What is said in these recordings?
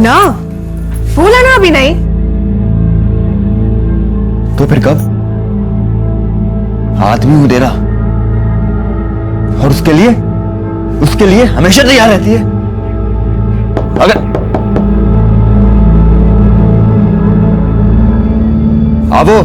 ना, बोला ना अभी नहीं। तो फिर कब? आदमी हूं तेरा, और उसके लिए हमेशा तैयार रहती है। अगर आवो,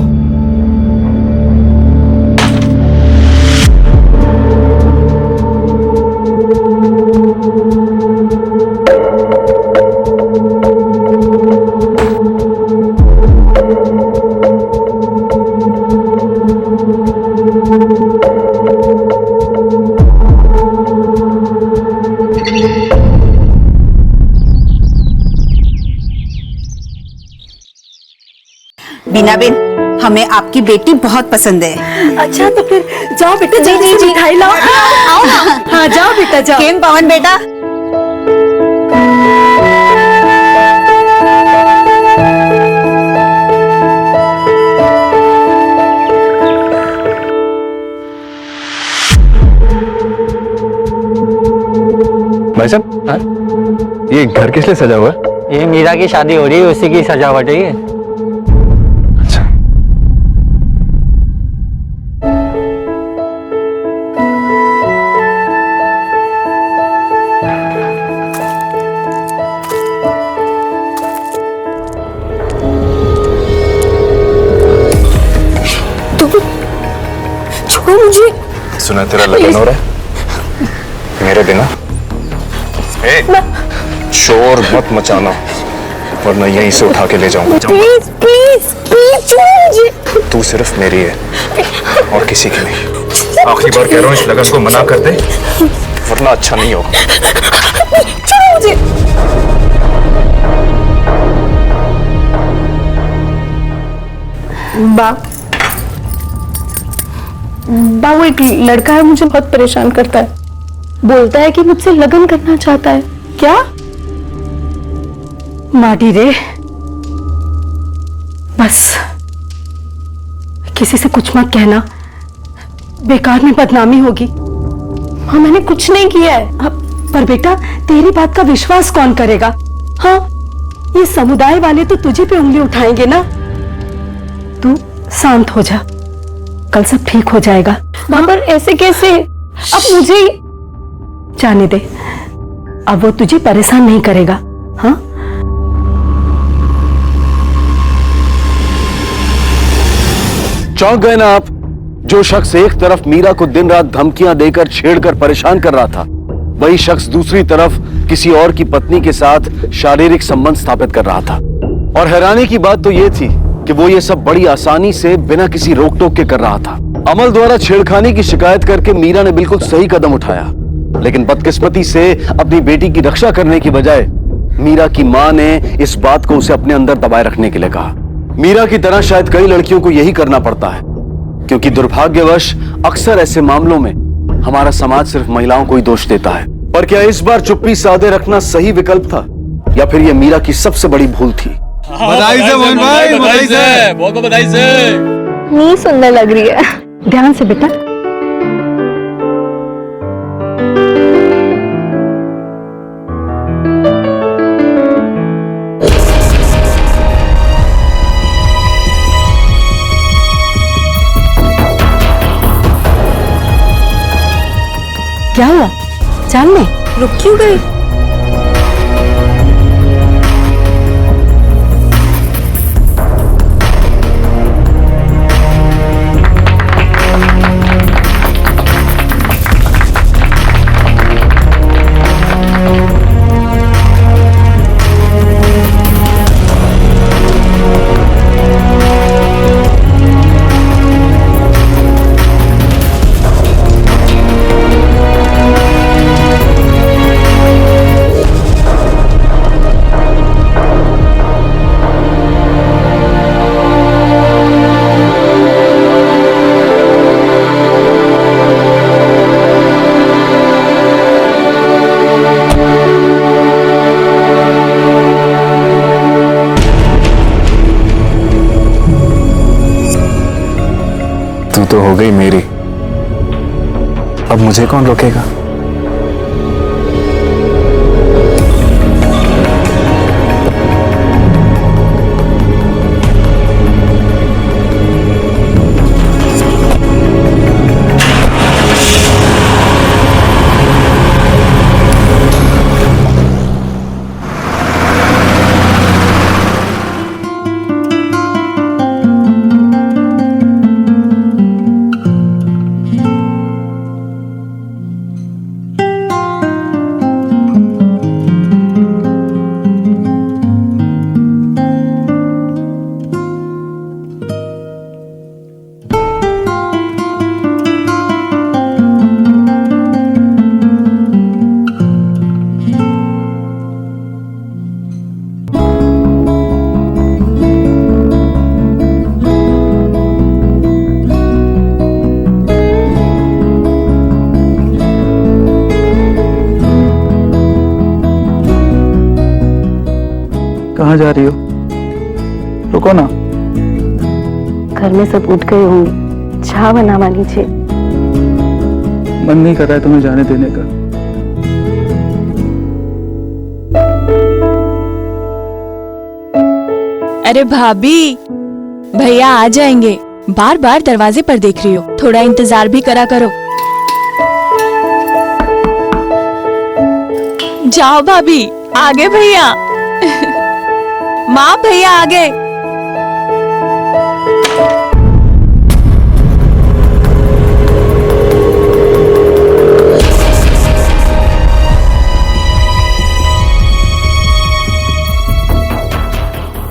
बीना बेन, हमें आपकी बेटी बहुत पसंद है। अच्छा तो फिर जाओ बेटा, जल्दी से मिठाई लाओ। आओ ना। हाँ जाओ बेटा जाओ। केम पवन बेटा, भाई साहब, ये घर किस लिए सजा हुआ है? ये मीरा की शादी हो रही है, उसी की सजावट है ये। अच्छा, छोड़ो मुझे। सुना तेरा लगन हो रहा है मेरे बिना। शोर मत मचाना, वरना यहीं से उठा के ले जाऊंगा। प्लीज प्लीज प्लीज छोड़ो मुझे। तू सिर्फ मेरी है और किसी की नहीं। आखिरी बार कह रहा हूँ, इस लगन को मना कर दे, वरना अच्छा नहीं होगा। छोड़ो मुझे। बा वो एक लड़का है, मुझे बहुत परेशान करता है। बोलता है कि मुझसे लगन करना चाहता है। क्या? माटी रे, बस किसी से कुछ मत कहना, बेकार में बदनामी होगी। हाँ मैंने कुछ नहीं किया है। पर बेटा तेरी बात का विश्वास कौन करेगा? हाँ ये समुदाय वाले तो तुझे पे उंगली उठाएंगे ना। तू शांत हो जा, कल सब ठीक हो जाएगा। पर ऐसे कैसे? अब मुझे जाने दे, अब वो तुझे परेशान नहीं करेगा। हाँ चौंक गए ना आप? जो शख्स एक तरफ मीरा को दिन रात धमकियां देकर छेड़कर परेशान कर रहा था, वही शख्स दूसरी तरफ किसी और की पत्नी के साथ शारीरिक संबंध स्थापित कर रहा था। और हैरानी की बात तो यह थी कि वो ये सब बड़ी आसानी से बिना किसी रोक टोक के कर रहा था। अमल द्वारा छेड़खानी की शिकायत करके मीरा ने बिल्कुल सही कदम उठाया, लेकिन बदकिस्मती से अपनी बेटी की रक्षा करने की बजाय मीरा की मां ने इस बात को उसे अपने अंदर दबाए रखने के लिए कहा। मीरा की तरह शायद कई लड़कियों को यही करना पड़ता है, क्योंकि दुर्भाग्यवश अक्सर ऐसे मामलों में हमारा समाज सिर्फ महिलाओं को ही दोष देता है। पर क्या इस बार चुप्पी साधे रखना सही विकल्प था, या फिर यह मीरा की सबसे बड़ी भूल थी? बधाई से मोहन भाई, बधाई से, बहुत बहुत बधाई से। नहीं सुंदर लग रही है। ध्यान से बेटा। क्या हुआ? चाल में रुक क्यों गई? तो हो गई मेरी, अब मुझे कौन रोकेगा? कहाँ जा रही हो? रुको ना। घर में सब उठ गए होंगे, चाय बनावा लीजिए। मन नहीं कर रहा है तुम्हें जाने देने का। अरे भाभी, भैया आ जाएंगे। बार बार दरवाजे पर देख रही हो, थोड़ा इंतजार भी करा करो। जाओ भाभी, आगे भैया। माँ भैया आगे।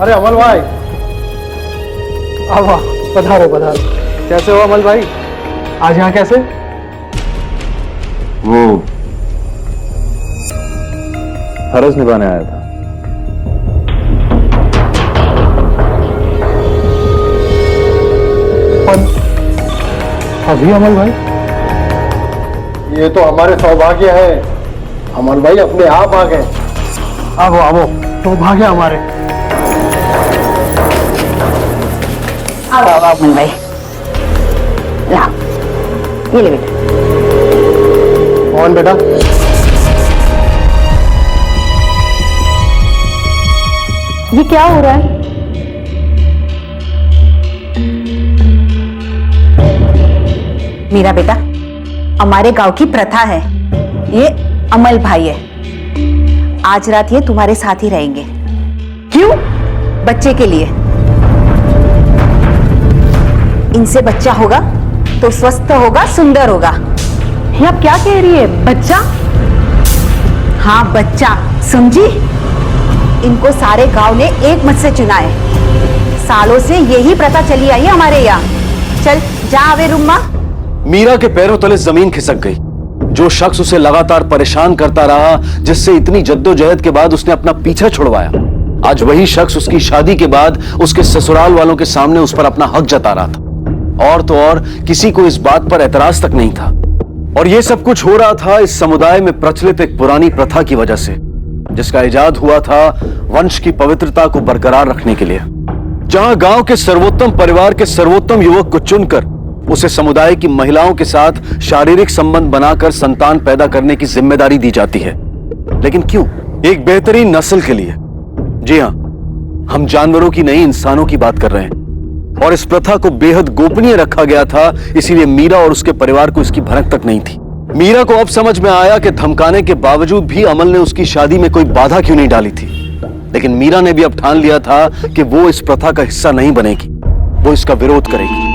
अरे अमल भाई, अब पधारो पधारो। कैसे हो अमल भाई? आज यहाँ कैसे? वो फर्ज निभाने आया था। अभी अमल भाई? ये तो हमारे सौभाग्य है। अमल भाई अपने आप आ गए। आओ आओ, सौभाग्य हमारे। आओ अमन भाई, लाओ ये ले बेटा। कौन बेटा? ये क्या हो रहा है? मेरा बेटा, हमारे गांव की प्रथा है। ये अमल भाई है। आज रात ये तुम्हारे साथ ही रहेंगे। क्यों? बच्चे के लिए। इनसे बच्चा होगा तो स्वस्थ होगा, सुंदर होगा। ये आप क्या कह रही है? बच्चा? हाँ बच्चा, समझी? इनको सारे गांव ने एक मत से चुना है। सालों से यही प्रथा चली आई है हमारे यहाँ। चल जा आवे रूमा। मीरा के पैरों तले जमीन खिसक गई। जो शख्स उसे लगातार परेशान करता रहा, जिससे इतनी जद्दोजहद के बाद उसने अपना पीछा छुड़वाया, आज वही शख्स उसकी शादी के बाद उसके ससुराल वालों के सामने उस पर अपना हक जता रहा था। और तो और किसी को इस बात पर एतराज तक नहीं था। और यह सब कुछ हो रहा था इस समुदाय में प्रचलित एक पुरानी प्रथा की वजह से, जिसका इजाद हुआ था वंश की पवित्रता को बरकरार रखने के लिए। जहां गांव के सर्वोत्तम परिवार के सर्वोत्तम युवक को चुनकर उसे समुदाय की महिलाओं के साथ शारीरिक संबंध बनाकर संतान पैदा करने की जिम्मेदारी दी जाती है। लेकिन क्यों? एक बेहतरीन नस्ल के लिए। जी हां, हम जानवरों की नहीं, इंसानों की बात कर रहे हैं। और इस प्रथा को बेहद गोपनीय रखा गया था, इसीलिए मीरा और उसके परिवार को इसकी भनक तक नहीं थी। मीरा को अब समझ में आया कि धमकाने के बावजूद भी अमल ने उसकी शादी में कोई बाधा क्यों नहीं डाली थी। लेकिन मीरा ने भी अब ठान लिया था कि वो इस प्रथा का हिस्सा नहीं बनेगी, वो इसका विरोध करेगी।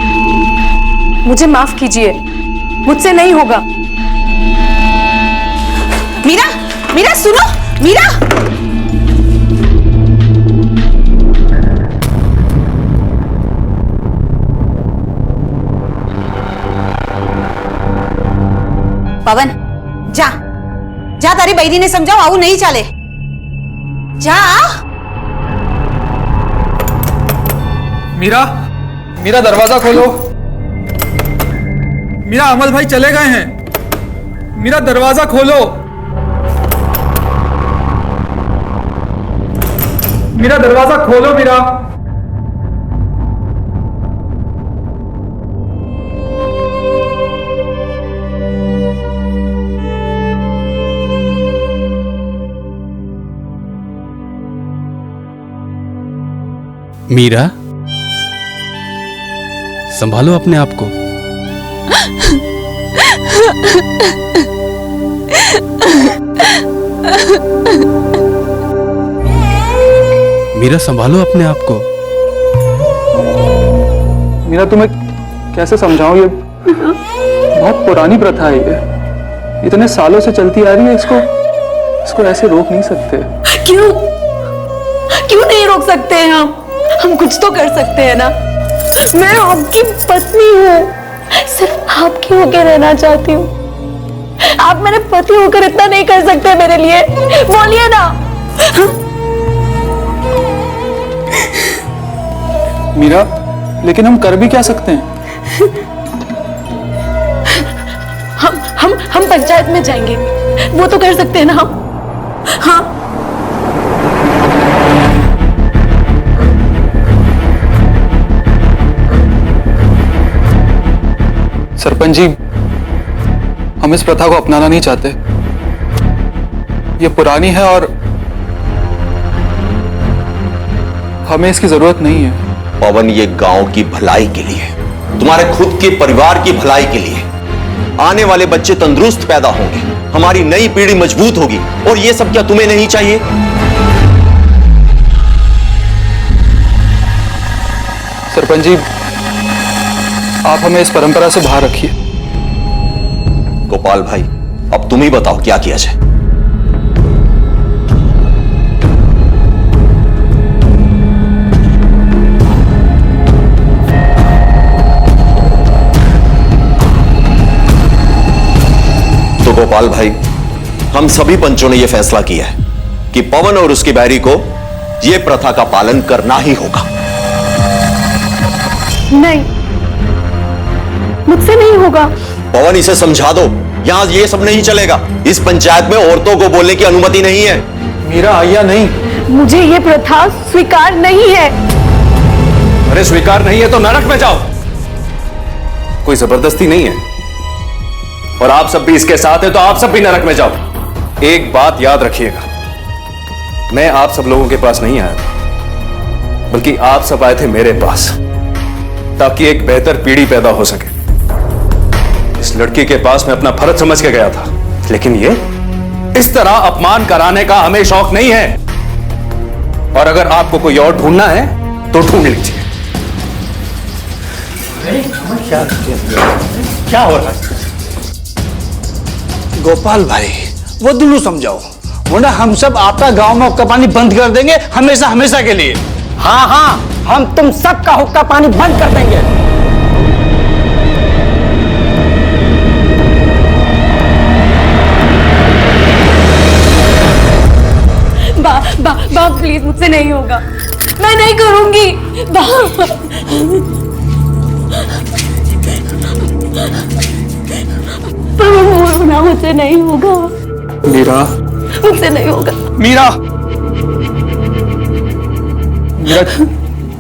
मुझे माफ कीजिए, मुझसे नहीं होगा। मीरा, मीरा सुनो, मीरा। पवन, जा जा, तारी बहरी ने समझाओ आऊ नहीं चाले। जा। मीरा, मीरा दरवाजा खोलो। मीरा, अमल भाई चले गए हैं। मीरा दरवाजा खोलो। मीरा दरवाजा खोलो। मीरा, मीरा, संभालो अपने आप को। मीरा, संभालो अपने आप को। मीरा, तुम्हें कैसे समझाऊं? ये बहुत पुरानी प्रथा है। ये इतने सालों से चलती आ रही है। इसको ऐसे रोक नहीं सकते। क्यों? क्यों नहीं रोक सकते हैं हम कुछ तो कर सकते हैं ना। मैं आपकी पत्नी हूँ, सिर्फ आपकी होकर रहना चाहती हूँ। आप मेरे पति होकर इतना नहीं कर सकते मेरे लिए? बोलिए ना। मीरा, लेकिन हम कर भी क्या सकते हैं? हम पंचायत में जाएंगे, वो तो कर सकते हैं ना हम। हाँ, सरपंच जी, हम इस प्रथा को अपनाना नहीं चाहते। ये पुरानी है और हमें इसकी जरूरत नहीं है। पवन, ये गांव की भलाई के लिए, तुम्हारे खुद के परिवार की भलाई के लिए, आने वाले बच्चे तंदुरुस्त पैदा होंगे, हमारी नई पीढ़ी मजबूत होगी, और ये सब क्या तुम्हें नहीं चाहिए? सरपंच जी, आप हमें इस परंपरा से बाहर रखिए। गोपाल भाई, अब तुम ही बताओ क्या किया जाए। तो गोपाल भाई, हम सभी पंचों ने यह फैसला किया है कि पवन और उसकी बहरी को यह प्रथा का पालन करना ही होगा। नहीं, मुझसे नहीं होगा। पवन, इसे समझा दो, यहां ये सब नहीं चलेगा। इस पंचायत में औरतों को बोलने की अनुमति नहीं है। मीरा, आया नहीं। मुझे ये प्रथा स्वीकार नहीं है। अरे स्वीकार नहीं है तो नरक में जाओ। कोई जबरदस्ती नहीं है, और आप सब भी इसके साथ हैं तो आप सब भी नरक में जाओ। एक बात याद रखिएगा, मैं आप सब लोगों के पास नहीं आया था, बल्कि आप सब आए थे मेरे पास, ताकि एक बेहतर पीढ़ी पैदा हो सके। इस लड़की के पास मैं अपना फर्ज समझ के गया था, लेकिन ये इस तरह अपमान कराने का हमें शौक नहीं है। और अगर आपको कोई और ढूंढना है तो ढूंढ लीजिए। क्या हो रहा है? गोपाल भाई, वो दोनों समझाओ, वरना हम सब आपका गांव में हुक्का पानी बंद कर देंगे, हमेशा हमेशा के लिए। हाँ हाँ, हम तुम सबका हुक्का पानी बंद कर देंगे। बा प्लीज, मुझसे नहीं होगा, मैं नहीं करूंगी। ना, मुझसे नहीं होगा। मीरा, मुझसे नहीं होगा। मीरा, मीरा,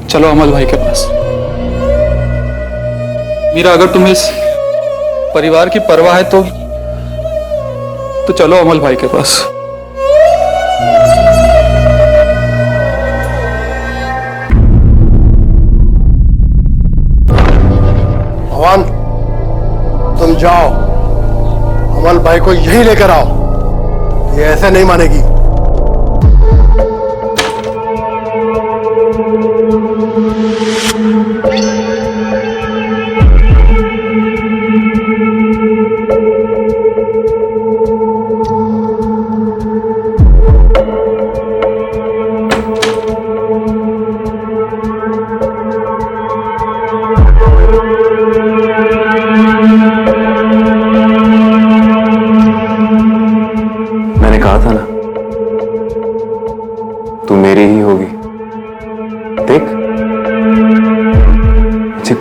चलो अमल भाई के पास। मीरा, अगर तुम्हें इस परिवार की परवाह है तो चलो अमल भाई के पास। भगवान, तुम जाओ, अमल भाई को यही लेकर आओ। ये ऐसे नहीं मानेगी।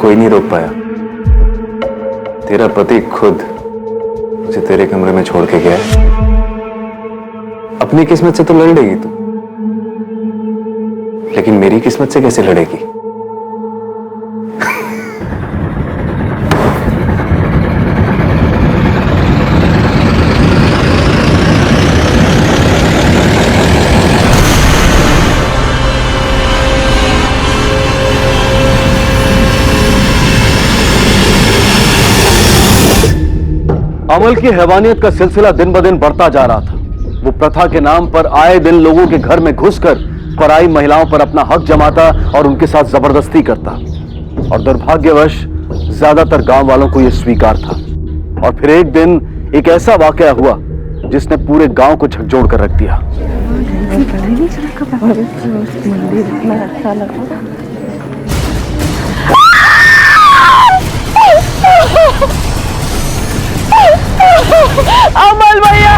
कोई नहीं रोक पाया। तेरा पति खुद मुझे तेरे कमरे में छोड़ के गया है। अपनी किस्मत से तो लड़ लेगी तू, लेकिन मेरी किस्मत से कैसे लड़ेगी? अमल की हैवानियत का सिलसिला दिन ब दिन बढ़ता जा रहा था। वो प्रथा के नाम पर आए दिन लोगों के घर में घुसकर पराई महिलाओं पर अपना हक जमाता और उनके साथ जबरदस्ती करता, और दुर्भाग्यवश ज्यादातर गांव वालों को यह स्वीकार था। और फिर एक दिन एक ऐसा वाकया हुआ जिसने पूरे गांव को झकझोर कर रख दिया। अमल भैया,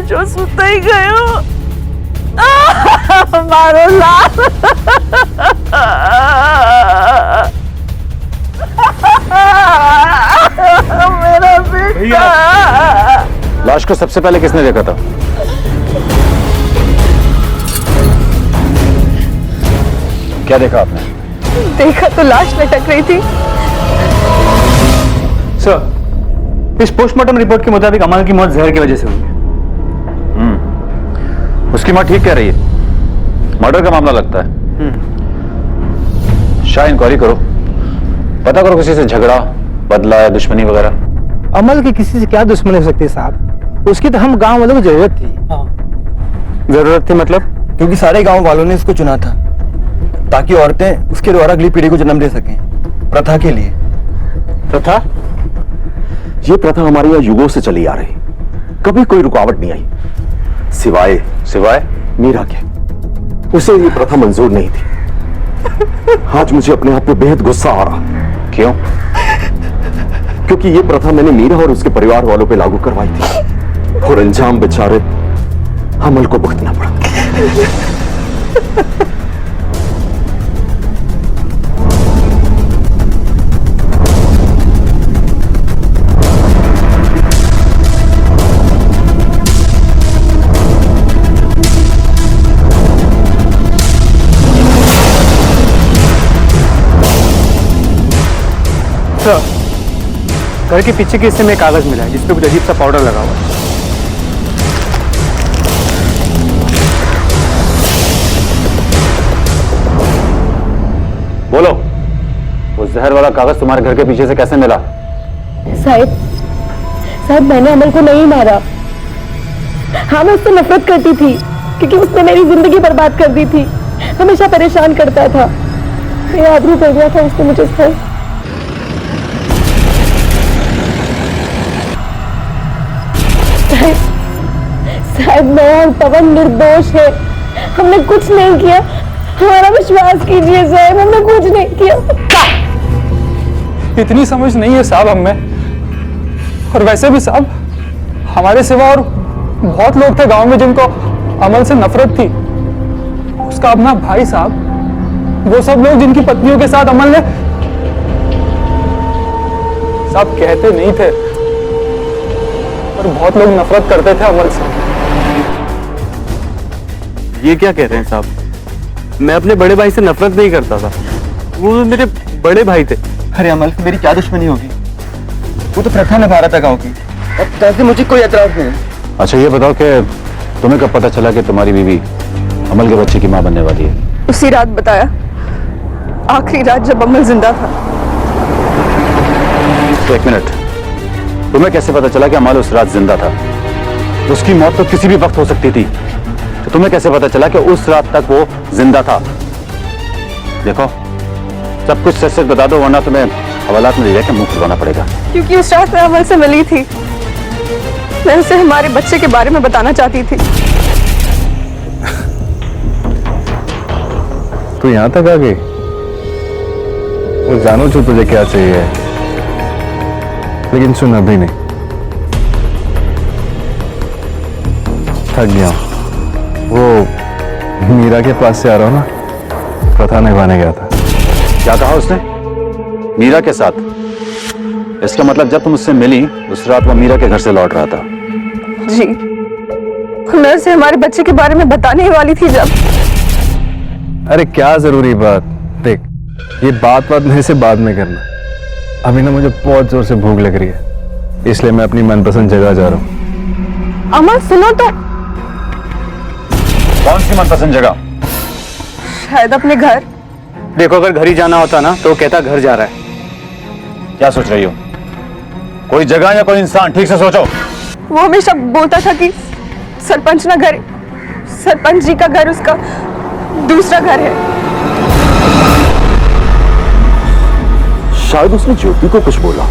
जो सुते ही गयो मारो लाल। मेरा बेटा। लाश को सबसे पहले किसने देखा था? क्या देखा आपने? देखा तो लाश लटक रही थी। सर, इस पोस्टमार्टम रिपोर्ट के मुताबिक अमल की मौत जहर की वजह से हुई है। उसकी माँ ठीक कह रही है, मर्डर का मामला लगता है। शाह इंक्वायरी करो, पता करो किसी से झगड़ा, बदला या दुश्मनी वगैरह। अमल की किसी से क्या दुश्मनी हो सकती है साहब? उसकी तो हम गांव वालों को जरूरत थी। जरूरत थी मतलब? क्योंकि सारे गांव वालों ने इसको चुना था ताकि औरतें उसके द्वारा अगली पीढ़ी को जन्म दे सकें, प्रथा के लिए। प्रथा? ये प्रथा हमारे यहाँ युगों से चली आ रही, कभी कोई रुकावट नहीं आई, सिवाय मीरा के। उसे ये प्रथा मंजूर नहीं थी। आज मुझे अपने आप पे बेहद गुस्सा आ रहा। क्यों? क्योंकि ये प्रथा मैंने मीरा और उसके परिवार वालों पे लागू करवाई थी और अंजाम बेचारे अमल को भुगतना पड़ा। सर, घर के पीछे के हिस्से में कागज मिला है जिसपे कुछ अजीब सा पाउडर लगा हुआ है। बोलो, वो जहर वाला कागज तुम्हारे घर के पीछे से कैसे मिला? साहब मैंने अमल को नहीं मारा। हाँ, मैं उससे नफरत करती थी क्योंकि उसने मेरी जिंदगी बर्बाद कर दी थी, हमेशा परेशान करता था, मेरा आबरू कर दिया था उसने मुझे। साहब मैं और पवन निर्दोष है, हमने कुछ नहीं किया, हमारा विश्वास कीजिए साहब, हमने कुछ नहीं किया। इतनी समझ नहीं है साहब हमें, और वैसे भी साहब हमारे सिवा और बहुत लोग थे गांव में जिनको अमल से नफरत थी। उसका अपना भाई साहब, वो सब लोग जिनकी पत्नियों के साथ अमल ने साहब कहते नहीं थे, और बहुत लोग नफरत करते थे अमल से। ये क्या कह रहे हैं साहब? मैं अपने बड़े भाई से नफरत नहीं करता था, वो मेरे बड़े भाई थे। अरे अमल, मेरी क्या दुश्मनी होगी? वो तो प्रथा निभा रहा था गांव की, अब तैसे मुझे कोई एतराज नहीं है। अच्छा ये बताओ कि तुम्हें कब पता चला कि तुम्हारी बीवी अमल के बच्चे की मां बनने वाली है? उसी रात बताया, आखिरी रात जब अमल जिंदा था। एक मिनट, तुम्हें कैसे पता चला कि अमल उस रात जिंदा था? उसकी मौत तो किसी भी वक्त हो सकती थी, तो तुम्हें कैसे पता चला कि उस रात तक वो जिंदा था? देखो, सब कुछ सच सच बता दो, वरना तुम्हें हवालात में ले जाकर मुंह खुलवाना पड़ेगा। क्योंकि उस रात मैं अमल से मिली थी, मैं उसे हमारे बच्चे के बारे में बताना चाहती थी। तू यहां तक आ गई? वो जानो जो तुझे क्या चाहिए, लेकिन सुन अभी नहीं, थक गया हूं। वो मीरा के पास से आ रहा हूं ना, प्रथा निभाने गया था। क्या कहा उसने? मीरा के साथ? इसका मतलब जब तुम उससे मिली उस रात वो मीरा के घर से लौट रहा था? जी, मैं उसे हमारे बच्चे के बारे में बताने ही वाली थी जब। अरे क्या जरूरी बात, देख ये बात नहीं से बाद में करना। अभी ना मुझे बहुत जोर से भूख लग रही है, इसलिए मैं अपनी मनपसंद जगह जा रहा हूँ। अमल सुनो तो। कौन सी मनपसंद जगह? शायद अपने घर। देखो, अगर घर ही जाना होता ना तो कहता घर जा रहा है। क्या सोच रही हो? कोई जगह या कोई इंसान, ठीक से सोचो। वो हमेशा बोलता था कि सरपंच ना घर, सरपंच जी का घर उसका दूसरा घर है। शायद उसने ज्योति को कुछ बोला,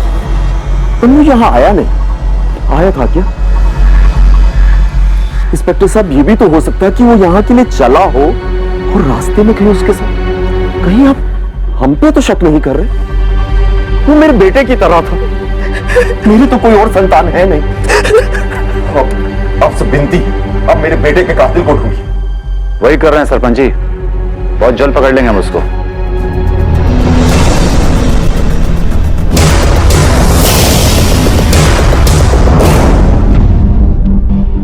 तुम यहां आया नहीं। आया था क्या? इंस्पेक्टर साहब, ये भी तो हो सकता है कि वो यहाँ के लिए चला हो और रास्ते में कहीं उसके साथ। कहीं आप हम पे तो शक नहीं कर रहे? वो मेरे बेटे की तरह था, मेरी तो कोई और संतान है नहीं। अब से विनती, अब मेरे बेटे के कातिल को ढूंढिए। वही कर रहे हैं सरपंच जी, बहुत जल्द पकड़ लेंगे हम उसको।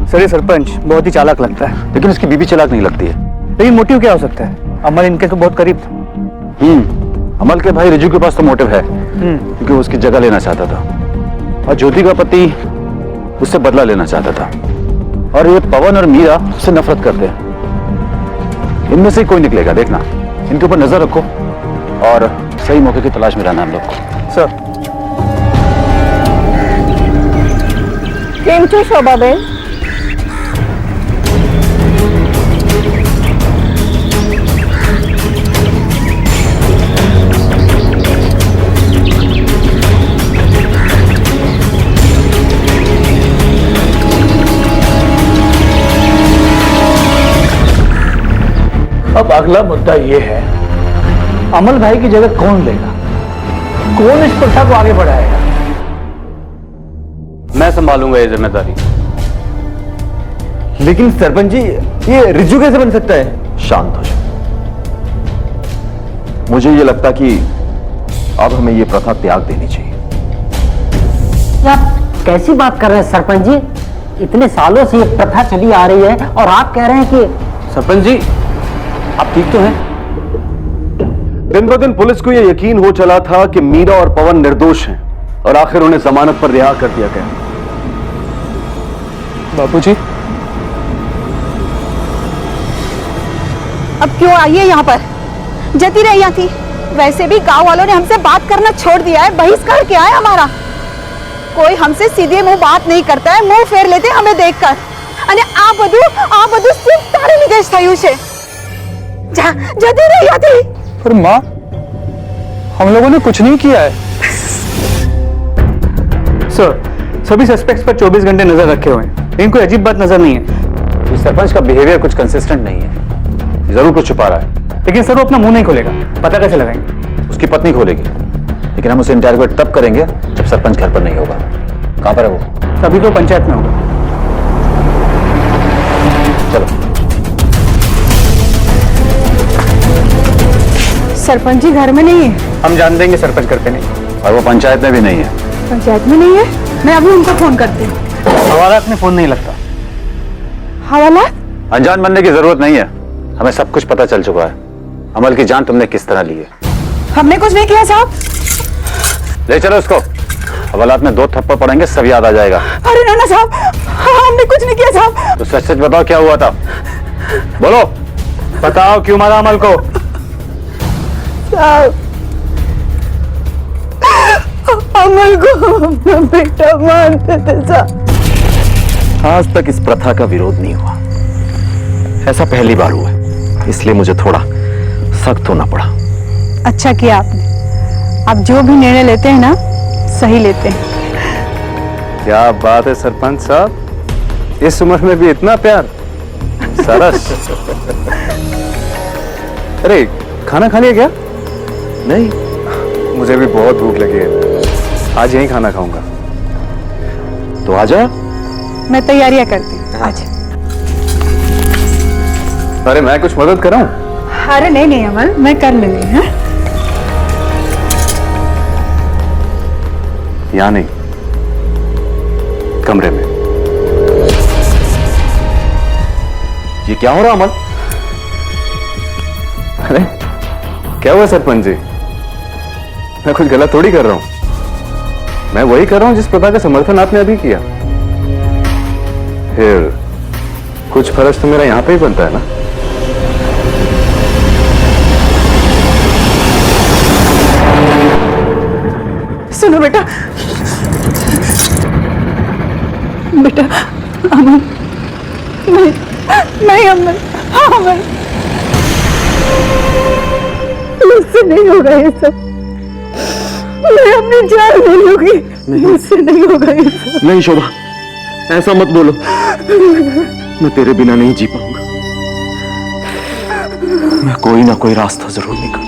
सर, ये सरपंच बहुत ही चालाक लगता है, लेकिन उसकी बीबी चालाक नहीं लगती है। लेकिन मोटिव क्या हो सकता है? अमल इनके तो बहुत करीब था। अमल के भाई रिजू के पास तो मोटिव है, क्योंकि वो उसकी जगह लेना चाहता था और ज्योति का पति उससे बदला लेना चाहता था। और ये पवन और मीरा उससे नफरत करते हैं। इनमें से कोई निकलेगा, देखना। इनके ऊपर नजर रखो और सही मौके की तलाश में रहना हम लोग को। सर। केम छो शोभाबेन? अब अगला मुद्दा यह है, अमल भाई की जगह कौन लेगा, कौन इस प्रथा को आगे बढ़ाएगा? मैं संभालूंगा ये जिम्मेदारी। लेकिन सरपंच जी, ये रिजू कैसे बन सकता है? शांत हो जाओ। मुझे ये लगता कि अब हमें ये प्रथा त्याग देनी चाहिए। आप कैसी बात कर रहे हैं सरपंच जी? इतने सालों से ये प्रथा चली आ रही है और आप कह रहे हैं कि... सरपंच जी, आप ठीक तो हैं? दिन ब दिन पुलिस को यह यकीन हो चला था कि मीरा और पवन निर्दोष हैं और आखिर उन्हें जमानत पर रिहा कर दिया गया। बापूजी, अब क्यों आई है यहाँ पर? जती रही यहाँ थी। वैसे भी गांव वालों ने हमसे बात करना छोड़ दिया है, बहिष्कार किया है हमारा। कोई हमसे सीधे मुंह बात नहीं करता है, मुंह फेर लेते हमें देखकर। અને આ બધું સિર્ફ તારે લીધે જ થયું છે। जा जती रही यहाँ थी। पर माँ, हम लोगों ने कुछ नहीं किया है। सर, सभी सस्पेक्ट्स पर 24 घंटे नजर रखे हुए हैं, लेकिन कोई अजीब बात नजर नहीं है। इस सरपंच का बिहेवियर कुछ कंसिस्टेंट नहीं है, जरूर कुछ छुपा रहा है। लेकिन सर, वो अपना मुंह नहीं खोलेगा, पता कैसे लगाएंगे? उसकी पत्नी खोलेगी, लेकिन हम उसे इंटरोगेट तब करेंगे जब सरपंच घर पर नहीं होगा। कहां पर है वो? अभी तो पंचायत में होगा। चलो। सरपंच जी घर में नहीं है। हम जान देंगे सरपंच घर पे नहीं, और वो पंचायत में भी नहीं है। पंचायत में नहीं है? मैं अभी उनको फोन करती हूँ। हवालात में फोन नहीं लगता। हवालात? अनजान बनने की जरूरत नहीं है, हमें सब कुछ पता चल चुका है। अमल की जान तुमने किस तरह ली है। हमने कुछ नहीं किया साहब। ले चलो उसको, हवालात में 2 थप्पड़ पड़ेंगे, सब याद आ जाएगा। अरे ना साहब, हमने कुछ नहीं किया साहब। तो सच सच बताओ क्या हुआ था, बोलो। बताओ क्यों मारा अमल को? साहब, अमल को अपना बेटा मानते थे साहब। आज तक इस प्रथा का विरोध नहीं हुआ, ऐसा पहली बार हुआ है, इसलिए मुझे थोड़ा सख्त होना पड़ा। अच्छा किया आपने। आप जो भी निर्णय लेते हैं ना, सही लेते हैं। क्या बात है सरपंच साहब, इस उम्र में भी इतना प्यार। सरस। अरे खाना खा लिया क्या? नहीं, मुझे भी बहुत भूख लगी है, आज यहीं खाना खाऊंगा। तो आजा। मैं तैयारियां करती हूँ आज। अरे मैं कुछ मदद कर रहा हूँ? अरे नहीं नहीं अमल, मैं कर लूंगी। हाँ, यहाँ नहीं, कमरे में। ये क्या हो रहा अमल? अरे क्या हुआ सरपंच जी, मैं कुछ गलत थोड़ी कर रहा हूं, मैं वही कर रहा हूं जिस प्रकार का समर्थन आपने अभी किया। फिर कुछ फर्ज तो मेरा यहां पे ही बनता है ना। सुनो बेटा, बेटा अमन, नहीं अमन, हाँ अमन, मुझसे नहीं होगा ये सब। मैं अपनी जान ले लूंगी, मुझसे नहीं होगा ये सब। नहीं शोभा, ऐसा मत बोलो, मैं तेरे बिना नहीं जी पाऊंगा। मैं कोई ना कोई रास्ता जरूर निकालूंगा।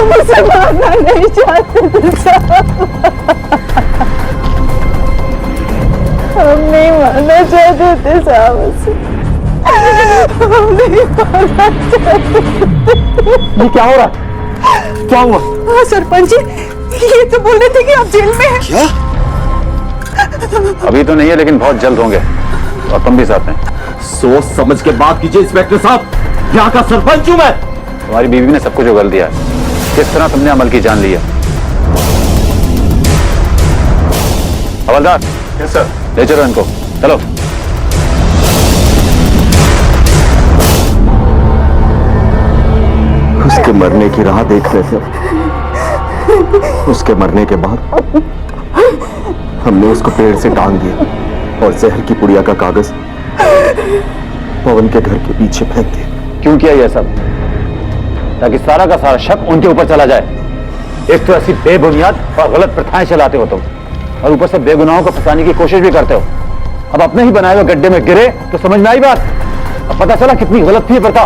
मुझसे मारना नहीं चाहते थे साहब। पाना चाहते थे साहब उसे। ये क्या हो रहा है? क्या हुआ? सरपंच जी, ये तो बोल रहे थे कि आप जेल में हैं। क्या? अभी तो नहीं है, लेकिन बहुत जल्द होंगे। और तुम भी साथ में। सोच समझ के बात कीजिए इंस्पेक्टर साहब, यहाँ का सरपंच हूं मैं। तुम्हारी बीवी ने सब कुछ उगल दिया है। किस तरह तुमने अमल की जान ली है? हवलदार। Yes sir. ले चलो इनको, चलो। उसके मरने की राह देख रहे थे। उसके मरने के बाद हमने उसको पेड़ से टांग दिया और जहर की पुड़िया का कागज पवन के घर के पीछे फेंक दिया। क्यों किया यह सब? ताकि सारा का सारा शक उनके ऊपर चला जाए। एक तो ऐसी बेबुनियाद और गलत प्रथाएं चलाते हो तुम, और ऊपर से बेगुनाहों को फंसाने की कोशिश भी करते हो। अब अपने ही बनाए हुए गड्ढे में गिरे तो समझ में आई बात। अब पता चला कितनी गलत थी ये प्रथा।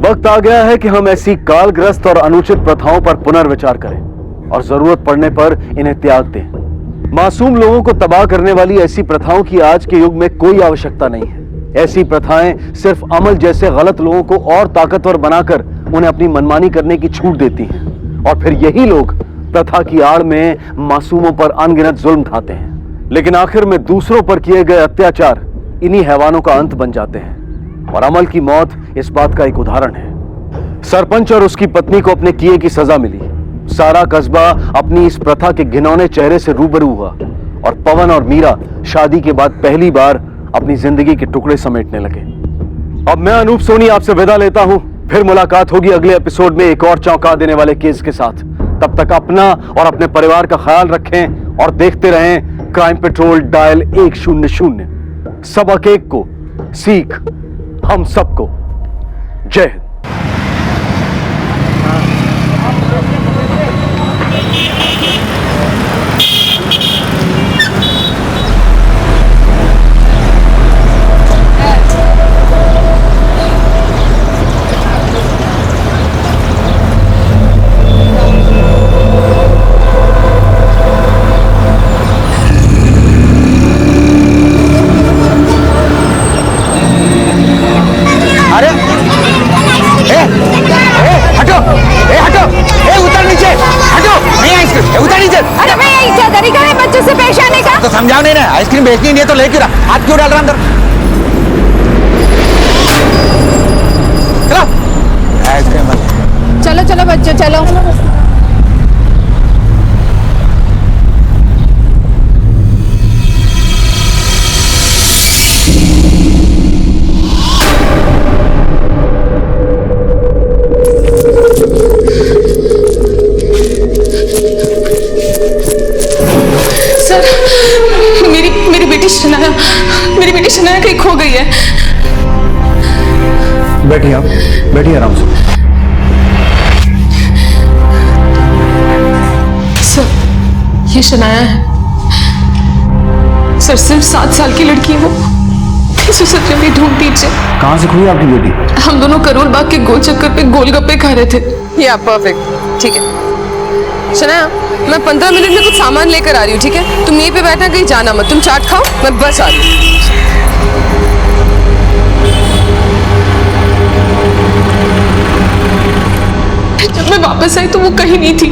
वक्त आ गया है कि हम ऐसी कालग्रस्त और अनुचित प्रथाओं पर पुनर्विचार करें और जरूरत पड़ने पर इन्हें त्याग दें। मासूम लोगों को तबाह करने वाली ऐसी प्रथाओं की आज के युग में कोई आवश्यकता नहीं है। ऐसी प्रथाएं सिर्फ अमल जैसे गलत लोगों को और ताकतवर बनाकर उन्हें अपनी मनमानी करने की छूट देती हैं, और फिर यही लोग प्रथा की आड़ में मासूमों पर अनगिनत जुल्म ढाते हैं। लेकिन आखिर में दूसरों पर किए गए अत्याचार इन्हीं हैवानों का अंत बन जाते हैं, और अमल की मौत इस बात का एक उदाहरण है। सरपंच और उसकी पत्नी को अपने किए की सजा मिली। सारा कस्बा अपनी इस प्रथा के घिनौने चेहरे से रूबरू हुआ, और पवन और मीरा शादी के बाद पहली बार अपनी जिंदगी के टुकड़े समेटने लगे। अब मैं अनूप सोनी आपसे विदा लेता हूं। फिर मुलाकात होगी अगले एपिसोड में एक और चौंका देने वाले केस के साथ। तब तक अपना और अपने परिवार का ख्याल रखें और देखते रहें क्राइम पेट्रोल डायल 100। सबक एक को, सीख हम सबको। जय हिंद। तो समझाओ नहीं ना, आइसक्रीम बेचनी नहीं है तो ले क्यों रहा? हाथ क्यों डाल रहा अंदर? चलो आइसक्रीम चलो चलो बच्चों चलो। मेरी बेटी शनाया कहीं खो गई है। बैठिए आप, बैठिए आराम से। सर, ये शनाया है। सर, सिर्फ 7 साल की लड़की है वो। इसे सच में ढूंढ दीजिए। कहां से खोई आपकी बेटी? हम दोनों करोल बाग के गोल चक्कर पे गोलगप्पे खा रहे थे। या परफेक्ट, ठीक है। शनाया, मैं 15 मिनट में कुछ सामान लेकर आ रही हूँ, ठीक है? तुम यहीं पे बैठना, कहीं जाना मत। तुम चाट खाओ, मैं बस आ रही हूँ। जब मैं वापस आई तो वो कहीं नहीं थी।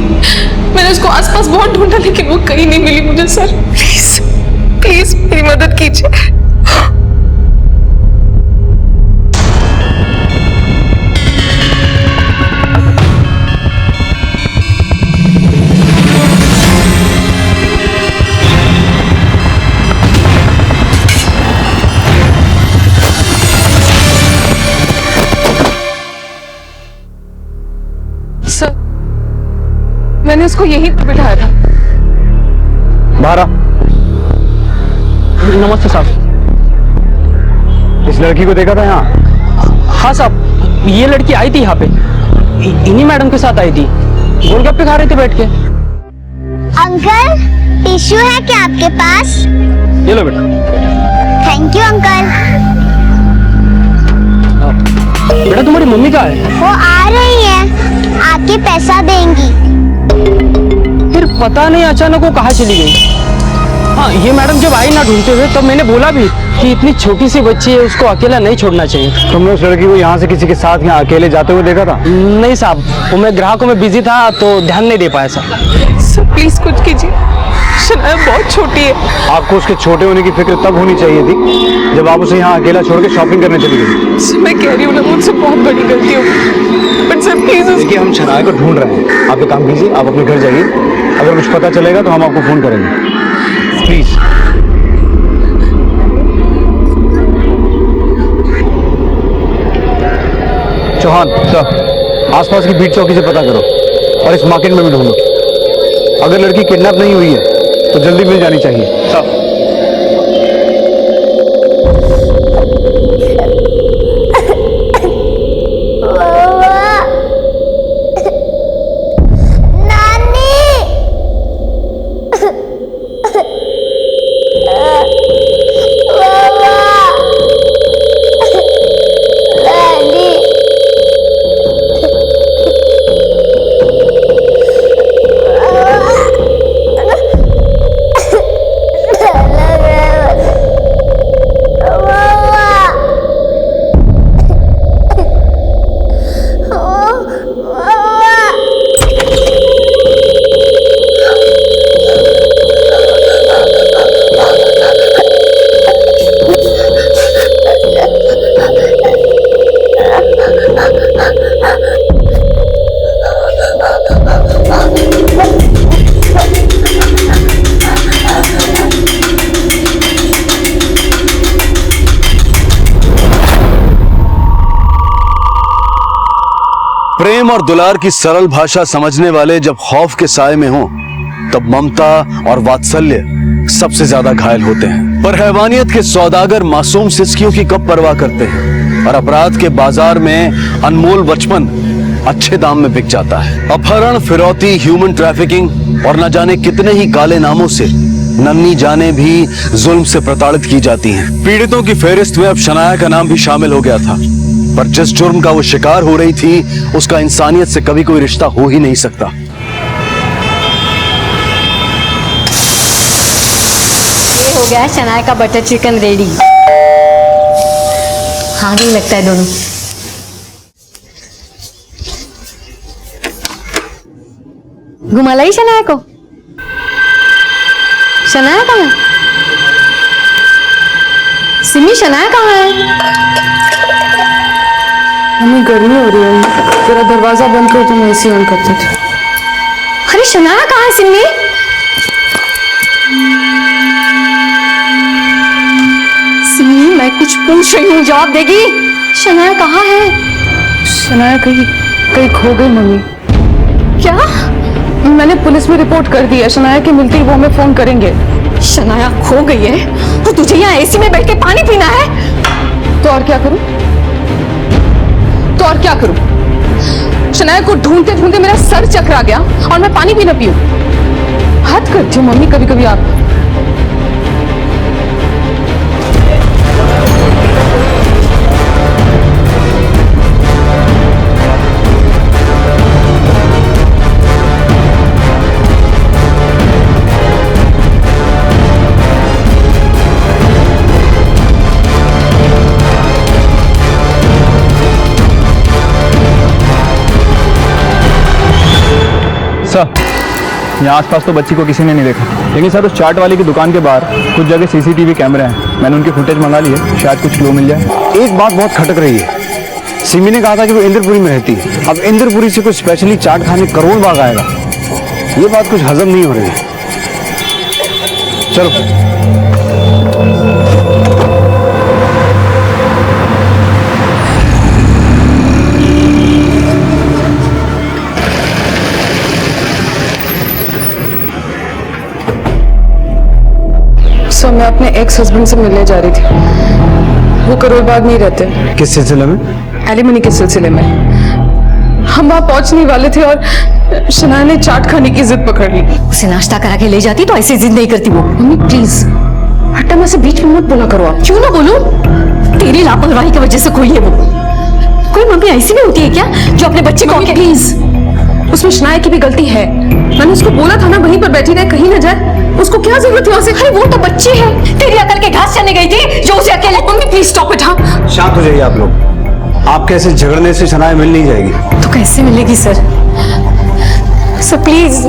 मैंने उसको आसपास बहुत ढूंढा, लेकिन वो कहीं नहीं मिली मुझे। सर प्लीज प्लीज मेरी मदद कीजिए। मैंने उसको यहीं पर बिठाया था। बाहर। नमस्ते साहब। इस लड़की को देखा था यहाँ? हाँ साहब, ये लड़की आई थी यहाँ पे, इन्हीं मैडम के साथ आई थी। गोलगप्पे खा रहे थे बैठ के। अंकल, टिश्यू है क्या आपके पास? ये लो बेटा। Thank you uncle. बेटा तुम्हारी मम्मी कहाँ है? वो आ रही है, आके पैसा देंगी। फिर पता नहीं अचानक वो कहाँ चली गई। हाँ, ये मैडम जब आई ना ढूंढते हुए तब मैंने बोला भी कि इतनी छोटी सी बच्ची है, उसको अकेला नहीं छोड़ना चाहिए। तुमने उस लड़की को यहाँ से किसी के साथ यहाँ अकेले जाते हुए देखा था? नहीं साहब, वो मैं ग्राहकों में बिजी था तो ध्यान नहीं दे पाया सर। सर प्लीज कुछ कीजिए, शनाया बहुत छोटी है। आपको उसके छोटे होने की फिक्र तब होनी चाहिए थी जब आप उसे यहाँ अकेला छोड़ के शॉपिंग करने चली गई। सर मैं कह रही हूँ ना, मुझसे बहुत बड़ी गलती हो गई, बट सर प्लीज देखिए, हम शनाया को ढूंढ रहे हैं। आप एक काम कीजिए, आप अपने घर जाइए, अगर कुछ पता चलेगा तो हम आपको फोन करेंगे, प्लीज। चौहान सर, आसपास की बीट चौकी से पता करो और इस मार्केट में भी ढूंढो। अगर लड़की किडनैप नहीं हुई है तो जल्दी मिल जानी चाहिए सर। प्रेम और दुलार की सरल भाषा समझने वाले जब खौफ के साए में हों, तब ममता और वात्सल्य सबसे ज्यादा घायल होते हैं। पर हैवानियत के सौदागर मासूम सिस्कियों की कब परवाह करते हैं, और अपराध के बाजार में अनमोल बचपन अच्छे दाम में बिक जाता है। अपहरण, फिरौती, ह्यूमन ट्रैफिकिंग और न जाने कितने ही काले नामों से नन्ही जाने भी जुल्म से प्रताड़ित की जाती हैं। पीड़ितों की फेहरिस्त में अब शनाया का नाम भी शामिल हो गया था, पर जिस जुर्म का वो शिकार हो रही थी उसका इंसानियत से कभी कोई रिश्ता हो ही नहीं सकता। ये हो गया शनाया का बटर चिकन रेडी। हाँ नहीं लगता है दोनों। घुमा लाई शनाया को। शनाया कहाँ है? सिमी शनाया कहाँ है? हमें गर्मी हो रही है, तेरा दरवाजा बंद कर तो मैं एसी ऑन करती थी। अरे शनाया कहाँ है सिमी? सिमी मैं कुछ पूछ रही हूँ, जवाब देगी। शनाया कहाँ है? शनाया कहीं खो गई मम्मी। क्या? मैंने पुलिस में रिपोर्ट कर दी है। शनाया के मिलते ही वो हमें फोन करेंगे। शनाया खो गई है तो तुझे यहाँ एसी में बैठ के पानी पीना है? तो और क्या करूं? शनाया को ढूंढते ढूंढते मेरा सर चकरा गया और मैं पानी भी न पीऊं। हद करती हूँ मम्मी कभी कभी आप। सर, यहाँ आसपास तो बच्ची को किसी ने नहीं देखा, लेकिन सर उस चाट वाले की दुकान के बाहर कुछ जगह सीसीटीवी कैमरे हैं। मैंने उनकी फुटेज मंगा ली है, शायद कुछ क्लू मिल जाए। एक बात बहुत खटक रही है। सिमी ने कहा था कि वो इंद्रपुरी में रहती है। अब इंद्रपुरी से कोई स्पेशली चाट खाने करोड़ बाग आएगा, ये बात कुछ हजम नहीं हो रही है। चलो मैं अपने एक्स हस्बैंड से मिलने जा रही थी। वो करोल बाग नहीं रहते। किस सिलसिले में? एलिमनी के सिलसिले में। हम वहां पहुंचने वाले थे और शनाया ने चाट खाने की जिद पकड़ ली। उसे नाश्ता करा के ले जाती तो ऐसे जिद नहीं करती वो। मम्मी प्लीज हट्टा में से बीच में मत बोला करो आप। क्यों ना बोलूं? तेरी लापरवाही की वजह से कोई है वो। कोई मम्मी ऐसी भी होती है क्या जो अपने बच्चे को? प्लीज, उसमें शनाया की भी गलती है। मैंने उसको बोला था ना वहीं पर बैठी रहे, कहीं ना जाए। उसको क्या जरूरत है उसे? अरे वो तो बच्ची है, तेरी अकल के घास चने गई थी जो उसे अकेले। Mummy please stop it. हाँ शांत हो जाइए आप लोग। आपके ऐसे झगड़ने से शनाया मिल नहीं जाएगी। तो कैसे मिलेगी सर? सर प्लीज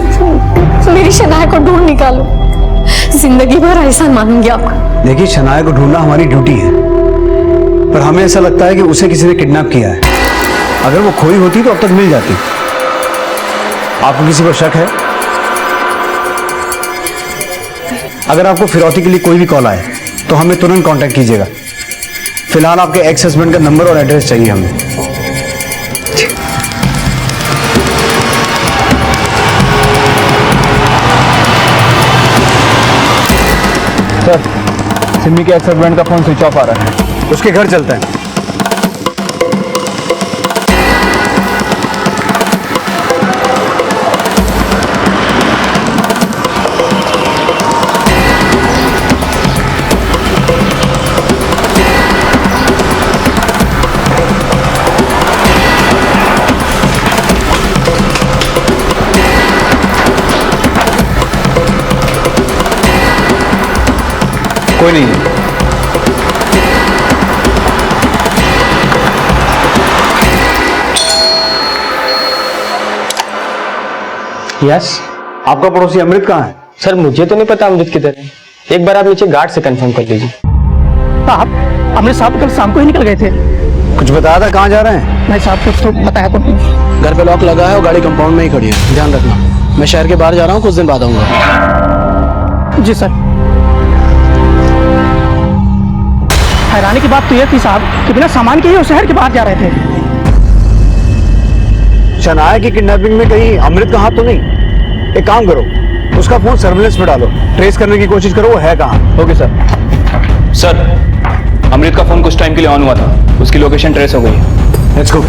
मेरी शनाया को ढूंढ निकालो, जिंदगी भर एहसान मानूंगी आपका। देखिए शनाया को ढूंढना हमारी ड्यूटी है, पर हमें ऐसा लगता है कि उसे किसी ने किडनैप किया है। अगर वो खोई होती तो अब तक मिल जाती। आपको किसी पर शक है? अगर आपको फिरौती के लिए कोई भी कॉल आए तो हमें तुरंत कांटेक्ट कीजिएगा। फिलहाल आपके एक्स हस्बैंड का नंबर और एड्रेस चाहिए हमें। सर सिमी के एक्स हस्बैंड का फोन स्विच ऑफ आ रहा है। उसके घर चलता है। कोई नहीं है। यस, आपका पड़ोसी अमृत कहाँ है? सर मुझे तो नहीं पता अमृत किधर है, एक बार आप नीचे गार्ड से कंफर्म कर लीजिए। साहब अमृत साहब कल शाम को ही निकल गए थे। कुछ बताया था कहाँ जा रहे हैं? नहीं साहब कुछ तो बताया तो नहीं। घर पे लॉक लगा है और गाड़ी कंपाउंड में ही खड़ी है, ध्यान रखना। मैं शहर के बाहर जा रहा हूँ, कुछ दिन बाद आऊंगा। जी सर। हैरानी की बात तो यह थी साहब कि बिना सामान के ही वो शहर के बाहर जा रहे थे। शनाया की किडनैपिंग में कहीं अमृत का हाथ तो नहीं? एक काम करो, उसका फोन सर्विलेंस पे डालो, ट्रेस करने की कोशिश करो वो है कहाँ। Okay sir. सर अमृत का फोन कुछ टाइम के लिए ऑन हुआ था, उसकी लोकेशन ट्रेस हो गई है। Let's go.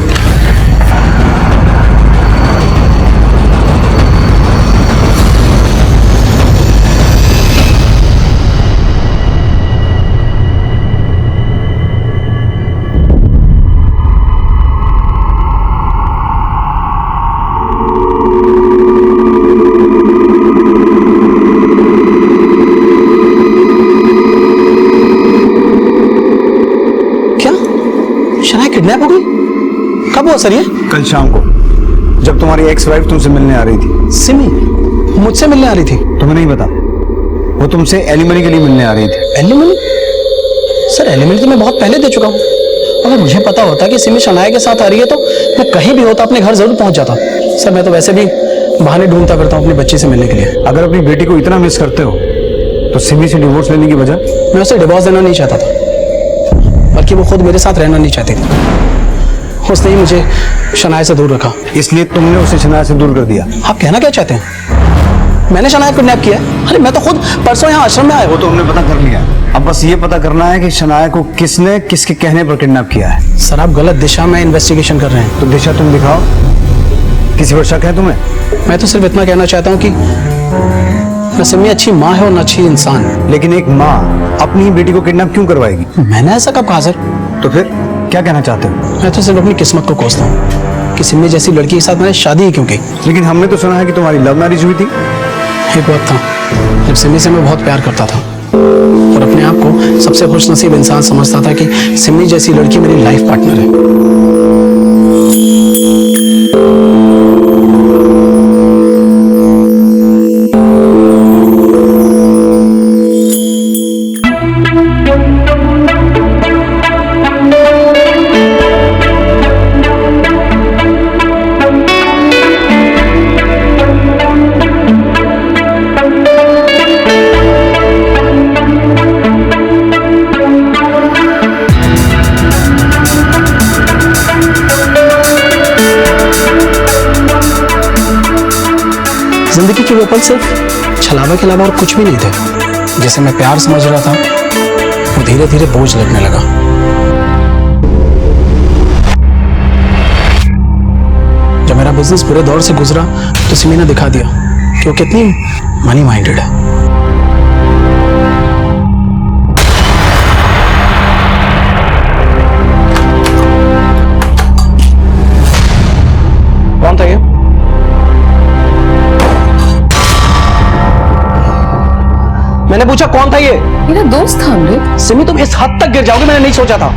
शनाया किडनैप हो गई? कब हुआ सर ये? कल शाम को, जब तुम्हारी एक्स वाइफ तुमसे मिलने आ रही थी। सिमी मुझसे मिलने आ रही थी? तुम्हें नहीं पता, वो तुमसे एलिमनी के लिए मिलने आ रही थी। एलिमनी? सर एलिमनी तो मैं बहुत पहले दे चुका हूँ। अगर मुझे पता होता कि सिमी शनाया के साथ आ रही है तो मैं कहीं भी होता अपने घर जरूर पहुंच जाता। सर मैं तो वैसे भी बहाने ढूंढता करता हूँ अपनी बच्ची से मिलने के लिए। अगर अपनी बेटी को इतना मिस करते हो तो सिमी से डिवोर्स लेने की वजह? मैं उसे डिवोर्स देना नहीं चाहता था, बल्कि वो खुद मेरे साथ रहना नहीं चाहती थी। उसने ही मुझे शनाया से दूर रखा। इसलिए तुमने उसे शनाया से दूर कर दिया? आप कहना क्या चाहते हैं? मैंने शनाया को किडनैप किया? अरे मैं तो खुद परसों यहाँ आश्रम में आया। वो तो हमने पता कर लिया, अब बस ये पता करना है कि शनाया को किसने किसके कहने पर किडनैप किया है। सर आप गलत दिशा में इन्वेस्टिगेशन कर रहे हैं। तो दिशा तुम दिखाओ, किसी पर शक है तुम्हें? मैं तो सिर्फ इतना कहना चाहता हूँ कि न सिमी अच्छी माँ है और न अच्छी इंसान। लेकिन एक माँ अपनी बेटी को किडनैप क्यों करवाएगी? मैंने ऐसा कब कहा सर? तो फिर क्या कहना चाहते हो? मैं तो सिर्फ अपनी किस्मत को कोसता हूँ कि सिमी जैसी लड़की के साथ मैंने शादी ही क्यों की। लेकिन हमने तो सुना है कि तुम्हारी लव मैरिज हुई थी। एक वक्त था जब सिमी से मैं बहुत प्यार करता था और अपने आप को सबसे खुशनसीब इंसान समझता था कि सिमी जैसी लड़की मेरी लाइफ पार्टनर है। जिंदगी के वो पल सिर्फ छलावे के अलावा और कुछ भी नहीं थे। जैसे मैं प्यार समझ रहा था वो धीरे धीरे बोझ लगने लगा। जब मेरा बिजनेस पूरे दौर से गुजरा तो सिमी ने दिखा दिया कि वो कितनी मनी माइंडेड है। कौन था ये? मैंने पूछा कौन था ये? मेरा दोस्त था अमृत। सिमी तुम इस हद तक गिर जाओगे मैंने नहीं सोचा था।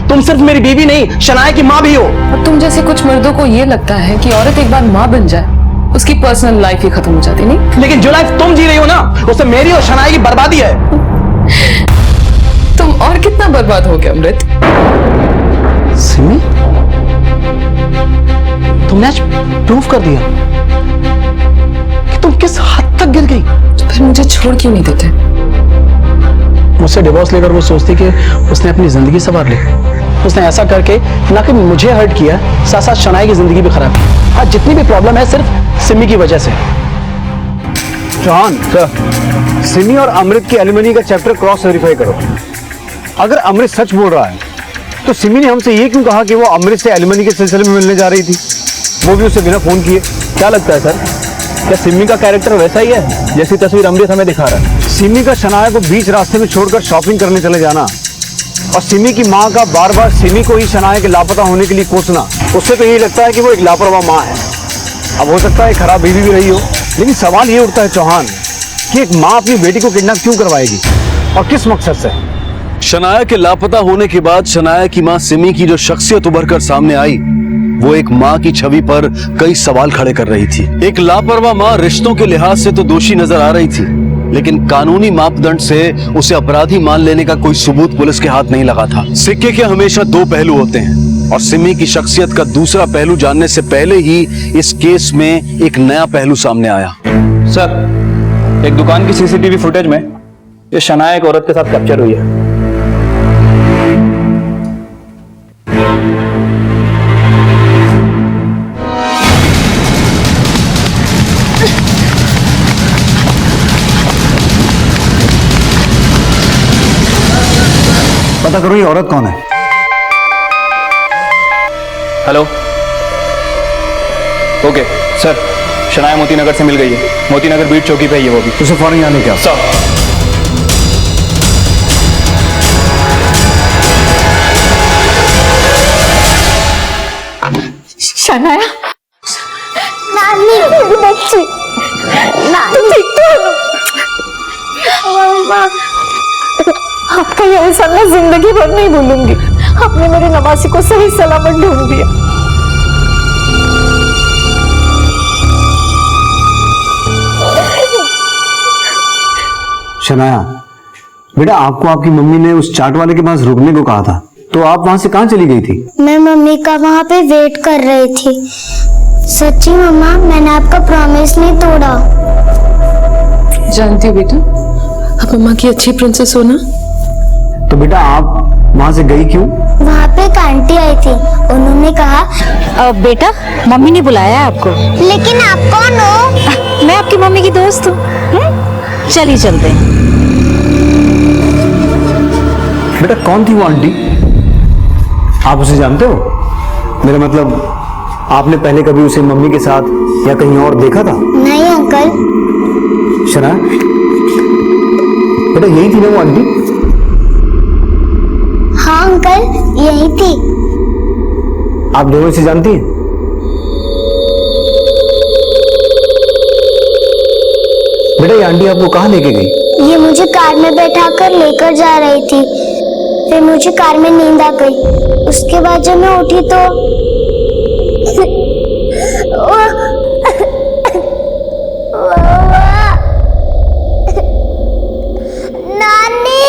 तुम सिर्फ मेरी बीवी नहीं, शनाया की माँ भी हो। और तुम जैसे कुछ मर्दों को ये लगता है कि औरत एक बार माँ बन जाए उसकी पर्सनल लाइफ ही खत्म हो जाती, नहीं? लेकिन जो लाइफ तुम जी रही हो ना, उससे मेरी और शनाया की बर्बादी है। तुम और कितना बर्बाद हो गए अमृत? सिमी, तुमने आज प्रूव कर दिया कि तुम किस हद तक गिर गई। तो फिर मुझे छोड़ क्यों नहीं देते? मुझसे डिवोर्स लेकर वो सोचती कि उसने अपनी जिंदगी संवार ली। उसने ऐसा करके ना कि मुझे हर्ट किया, साथ साथ शनाया की जिंदगी भी खराब की। आज जितनी भी प्रॉब्लम है सिर्फ सिमी की वजह से। चौहान सर, सिमी और अमृत की एलिमनी का चैप्टर क्रॉस वेरीफाई करो। अगर अमृत सच बोल रहा है तो सिमी ने हमसे ये क्यों कहा कि वो अमृत से एलिमनी के सिलसिले में मिलने जा रही थी, वो भी उसे बिना फोन किए? क्या लगता है सर, क्या सिमी का कैरेक्टर वैसा ही है जैसी तस्वीर अमृत हमें दिखा रहा है? सिमी का शनाया को बीच रास्ते में छोड़कर शॉपिंग करने चले जाना और सिमी की माँ का बार बार सिमी को ही शनाया के लापता होने के लिए कोसना, उससे तो यही लगता है कि वो एक लापरवाह माँ है। अब हो सकता है खराब बीवी भी रही हो, लेकिन सवाल ये उठता है चौहान कि एक माँ अपनी बेटी को किडनैप क्यों करवाएगी और किस मकसद से? शनाया के लापता होने के बाद शनाया की मां सिमी की जो शख्सियत उभर कर सामने आई, वो एक मां की छवि पर कई सवाल खड़े कर रही थी। एक लापरवाह मां रिश्तों के लिहाज से तो दोषी नजर आ रही थी, लेकिन कानूनी मापदंड से उसे अपराधी मान लेने का कोई सबूत पुलिस के हाथ नहीं लगा था। सिक्के के हमेशा दो पहलू होते हैं और सिमी की शख्सियत का दूसरा पहलू जानने से पहले ही इस केस में एक नया पहलू सामने आया। सर, एक दुकान की सीसीटीवी फुटेज में ये शनाया एक औरत के साथ कैप्चर हुई है। पता करो ये औरत कौन है। Hello, okay sir, Shanaya Motinagar से मिल गई है। मोतीनगर बीट चौकी पे ही है वो भी। उसे फौरन यहाँ लेके आओ। सर, शनाया, नानी मेरी बच्ची, तुम ठीक तो हो? आपका ये एहसान मैं जिंदगी भर नहीं भूलूंगी। आपने मेरी नवासी को सही सलामत ढूंढ दिया। शनाया बेटा, आपको आपकी मम्मी ने उस चाट वाले के पास रुकने को कहा था, तो आप वहां से कहां चली गई थी? मैं मम्मी का वहाँ पे वेट कर रही थी। सच्ची मम्मा, मैंने आपका प्रॉमिस नहीं तोड़ा। जानती हो बेटा, आप मम्मा की अच्छी प्रिंसेस हो ना। तो बेटा आप वहां से गई क्यों? वहाँ पे एक आंटी आई थी, उन्होंने कहा बेटा, मम्मी ने बुलाया है आपको। लेकिन आप कौन हो? मैं आपकी मम्मी की दोस्त हूँ। चलिए चलते हैं। बेटा कौन थी वो आंटी? आप उसे जानते हो? मेरा मतलब आपने पहले कभी उसे मम्मी के साथ या कहीं और देखा था? नहीं अंकल। शना बेटा, यही थी ना वो आंटी? हाँ अंकल, यही थी। आप दोनों से जानती हैं? बेटा ये आंटी आपको कहाँ लेके गई? ये मुझे कार में बैठाकर लेकर जा रही थी। फिर मुझे कार में नींद आ गई। उसके बाद जब मैं उठी तो नानी।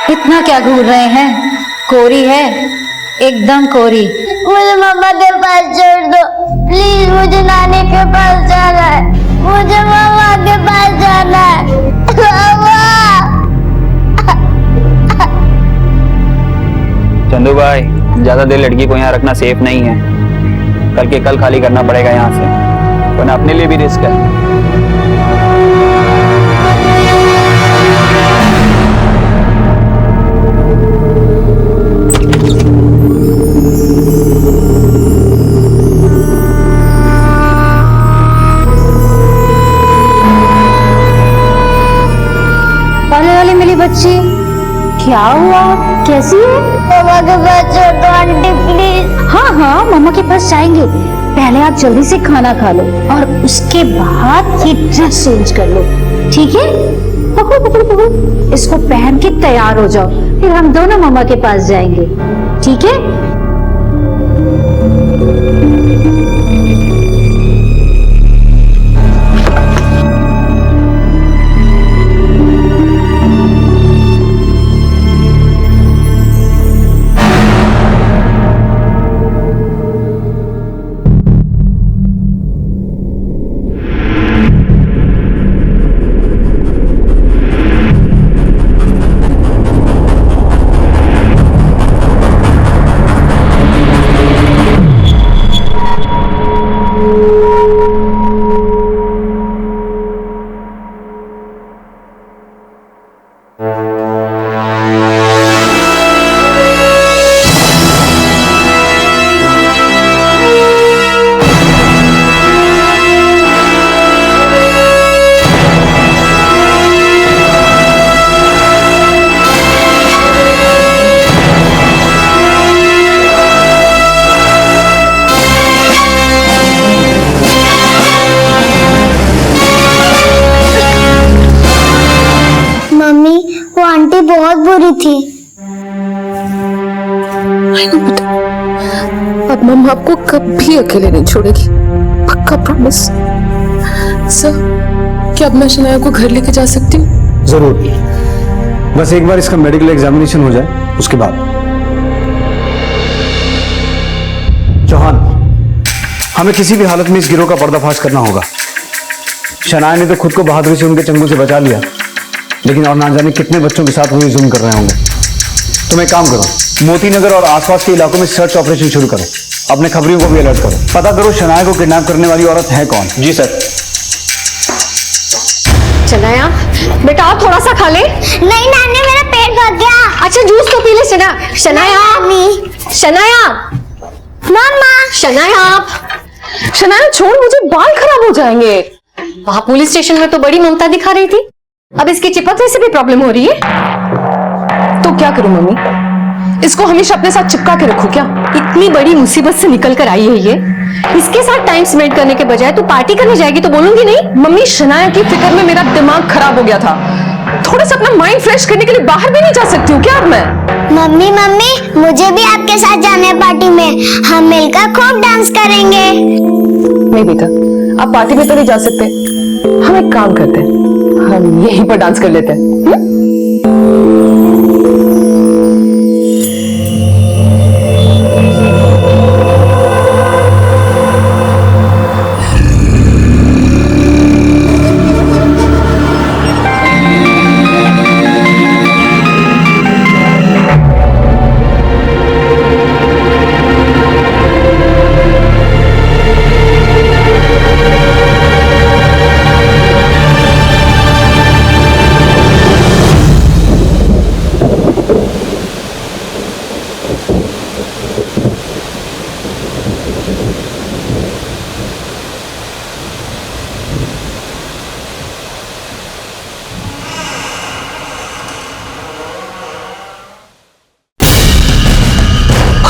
इतना क्या घूर रहे हैं? कोरी है, एकदम कोरी। मुझे मम्मा के पास छोड़ दो प्लीज। मुझे नानी के पास जाना है। मुझे मम्मा के पास जाना है। मम्मा। नंदू भाई, ज्यादा देर लड़की को यहाँ रखना सेफ नहीं है। कल के कल खाली करना पड़ेगा यहाँ से, वरना अपने लिए भी रिस्क है। वाले मेरी बच्ची, क्या हुआ? कैसी है? मामा के पास छोड़ दो आंटी प्लीज। हाँ हाँ, मामा के पास जाएंगे। पहले आप जल्दी से खाना खा लो और उसके बाद ये ड्रेस चेंज कर लो, ठीक है? पकड़ो पकड़ो पकड़ो, इसको पहन के तैयार हो जाओ, फिर हम दोनों मामा के पास जाएंगे, ठीक है? आंटी बहुत बुरी थी। बेटा, अब मम्मा आपको कभी अकेले नहीं छोड़ेगी, पक्का प्रॉमिस। सर, क्या अब मैं शनाया को घर लेके जा सकती हूँ? जरूर, बस एक बार इसका मेडिकल एग्जामिनेशन हो जाए, उसके बाद। चौहान, हमें किसी भी हालत में इस गिरोह का पर्दाफाश करना होगा। शनाया ने तो खुद को बहादुरी से उनके चंगुल से बचा लिया, लेकिन और ना जाने कितने बच्चों के साथ वही जुल्म कर रहे होंगे। तुम एक काम करो, मोती नगर और आसपास के इलाकों में सर्च ऑपरेशन शुरू करो, अपने खबरियों को भी अलर्ट करो, पता करो शनाया को किडनैप करने वाली औरत है कौन। जी सर। शनाया, बेटा आप थोड़ा सा खा ले। नहीं नानी, मेरा पेट भर गया। अच्छा जूस तो पी ले शनाया। शनाया, मम्मा। शनाया छोड़, मुझे बाल खराब हो जाएंगे। वहां पुलिस स्टेशन में तो बड़ी ममता दिखा रही थी, अब इसके चिपकने से भी प्रॉब्लम हो रही है। तो क्या करूं मम्मी, इसको हमेशा अपने साथ चिपका के रखूं क्या? इतनी बड़ी मुसीबत से निकल कर आई है ये, इसके साथ टाइम स्पेंड करने के बजाय तू पार्टी करने जाएगी तो बोलूंगी नहीं। मम्मी, शनाया की फिक्र में मेरा दिमाग खराब हो गया था, थोड़ा सा अपना माइंड फ्रेश करने के लिए बाहर भी नहीं जा सकती हूँ क्या अब मैं? मम्मी मुझे भी आपके साथ जाना है पार्टी में, हम मिलकर खूब डांस करेंगे। नहीं बेटा, आप पार्टी में तो नहीं जा सकते, हम एक काम करते हैं, हम यहीं पर डांस कर लेते हैं।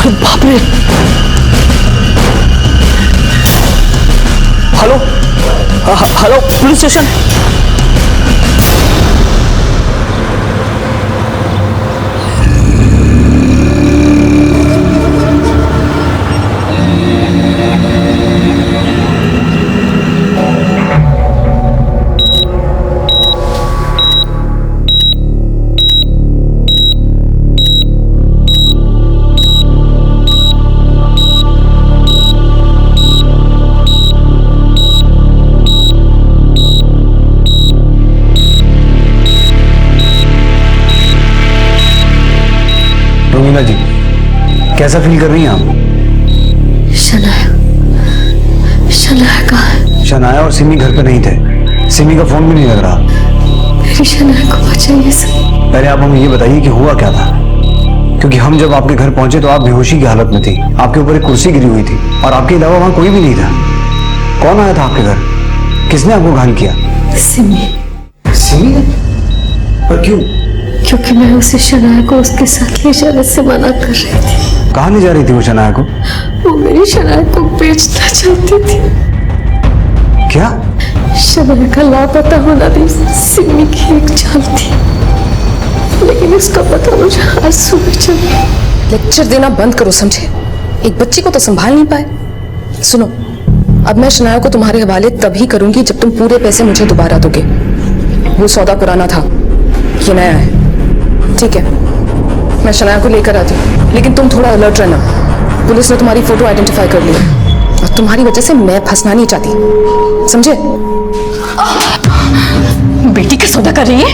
बाप रे, hello hello police station. Romina ji, कैसा फील कर रही हैं आप? शनाया कहाँ है? शनाया और सिमी घर पे नहीं थे। सिमी का फोन भी नहीं लग रहा। मेरी शनाया को बचाइए सर। पहले आप हमें ये बताइए कि हुआ क्या था, क्योंकि हम जब आपके घर पहुंचे तो आप बेहोशी की हालत में थी, आपके ऊपर एक कुर्सी गिरी हुई थी और आपके अलावा वहां कोई भी नहीं था। कौन आया था आपके घर? किसने आपको घायल किया? सिमी। सिमी? पर क्यों? क्योंकि मैं उसे शनाया को उसके साथ ले जाने से मना कर रही थी। कहाँ ले जा रही थी वो शनाया को? वो मेरी शनाया को बेचना चाहती थी। क्या? शनाया का लापता होना भी सिमी की एक चाल थी, लेकिन इसका पता मुझे आज सुबह चला। लेक्चर देना बंद करो, समझे? एक बच्ची को तो संभाल नहीं पाए। सुनो, अब मैं शनाया को तुम्हारे हवाले तभी करूंगी जब तुम पूरे पैसे मुझे दोबारा दोगे। वो सौदा पुराना था, ये नया है। ठीक है, मैं शनाया को लेकर आती हूँ, लेकिन तुम थोड़ा अलर्ट रहना। पुलिस ने तुम्हारी फोटो आइडेंटिफाई कर ली है और तुम्हारी वजह से मैं फंसना नहीं चाहती, समझे? बेटी का सौदा कर रही है?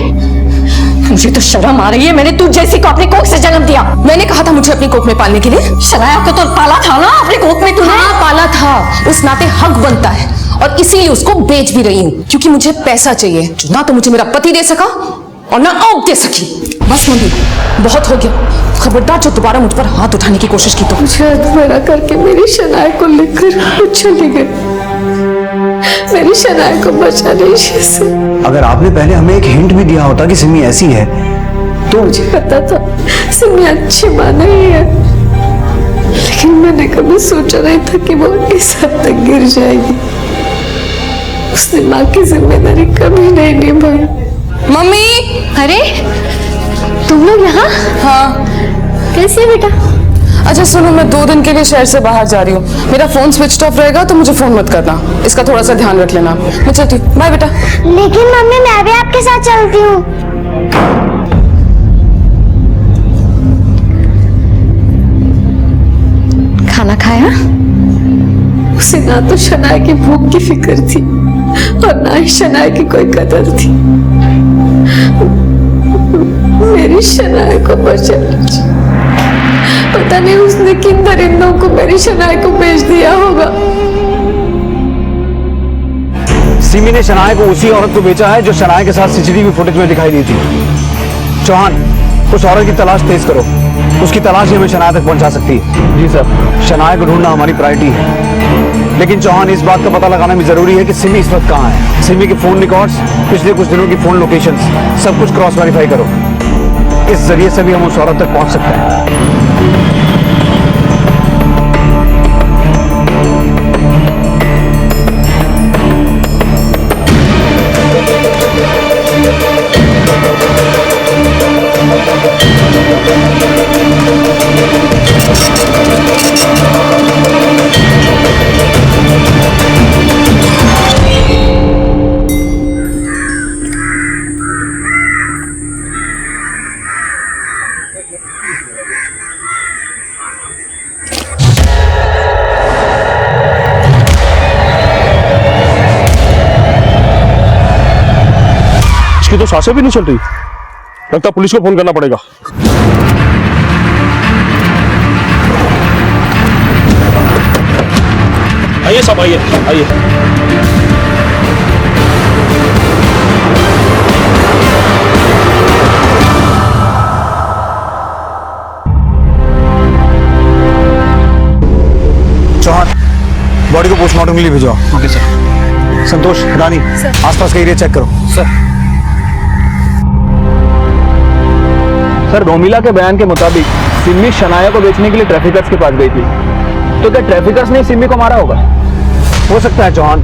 मुझे तो शर्म आ रही है। मैंने तू जैसी को अपनी कोख से जन्म दिया। मैंने कहा था मुझे अपनी कोख में पालने के लिए। शनाया को तो पाला था ना अपनी कोख में तूने? हाँ, पाला था। उस नाते हक बनता है और इसीलिए उसको बेच भी रही हूँ, क्योंकि मुझे पैसा चाहिए जो ना तो मुझे मेरा पति दे सका और ना औक दे सकी। बस मम्मी, बहुत हो गया। खबरदार जो दोबारा मुझ पर हाथ उठाने की कोशिश की तो। मुझे अधमरा करके मेरी शनाया को लेकर वो चली गई। मेरी शनाया को बचा नहीं से। अगर आपने पहले हमें एक हिंट भी दिया होता कि सिमी ऐसी है तो। मुझे पता था सिमी अच्छी माँ नहीं है, लेकिन मैंने कभी सोचा नहीं था कि वो इस हद तक गिर जाएगी। उसने माँ की जिम्मेदारी कभी नहीं निभाई। मम्मी! अरे तुम लोग यहाँ? हाँ। कैसी है बेटा? अच्छा सुनो, मैं 2 दिन के लिए शहर से बाहर जा रही हूँ। मेरा फोन स्विच ऑफ रहेगा तो मुझे फोन मत करना, इसका थोड़ा सा ध्यान रख लेना। मैं चलती हूँ, बाय बेटा। लेकिन मम्मी, मैं भी आपके साथ चलती हूँ। खाना खाया? उसे ना तो शनाया की भूख की फिक्र थी और ना ही शनाया की कोई कदर थी। मेरी शनाया को बचा लीजिए। पता नहीं उसने किन दरिंदों को मेरी शनाया को बेच दिया होगा। सिमी ने शनाया को उसी औरत को बेचा है जो शनाया के साथ सीसीटीवी फुटेज में दिखाई दी थी। चौहान, उस औरत की तलाश तेज करो। उसकी तलाश ही हमें शनाया तक पहुंचा सकती है। जी सर। शनाया को ढूंढना हमारी प्रायोरिटी है, लेकिन चौहान इस बात का पता लगाना भी जरूरी है कि सिमी इस वक्त कहाँ है। सिमी के फोन रिकॉर्ड्स, पिछले कुछ दिनों की फोन लोकेशंस, सब कुछ क्रॉस वेरीफाई करो। इस जरिए से भी हम उस औरत तक पहुंच सकते हैं। इसकी तो सांसें भी नहीं चल रही। लगता पुलिस को फोन करना पड़ेगा। आइए सब, आइए आइए। चौहान, बॉडी को पोस्टमार्टम के लिए भेजो। Okay sir. संतोष, रानी, आसपास का एरिया चेक करो। सर, रोमिला के बयान के मुताबिक सिमी शनाया को बेचने के लिए ट्रैफिकर्स के पास गई थी, तो क्या ट्रैफिकर्स ने सिमी को मारा होगा? हो सकता है चौहान,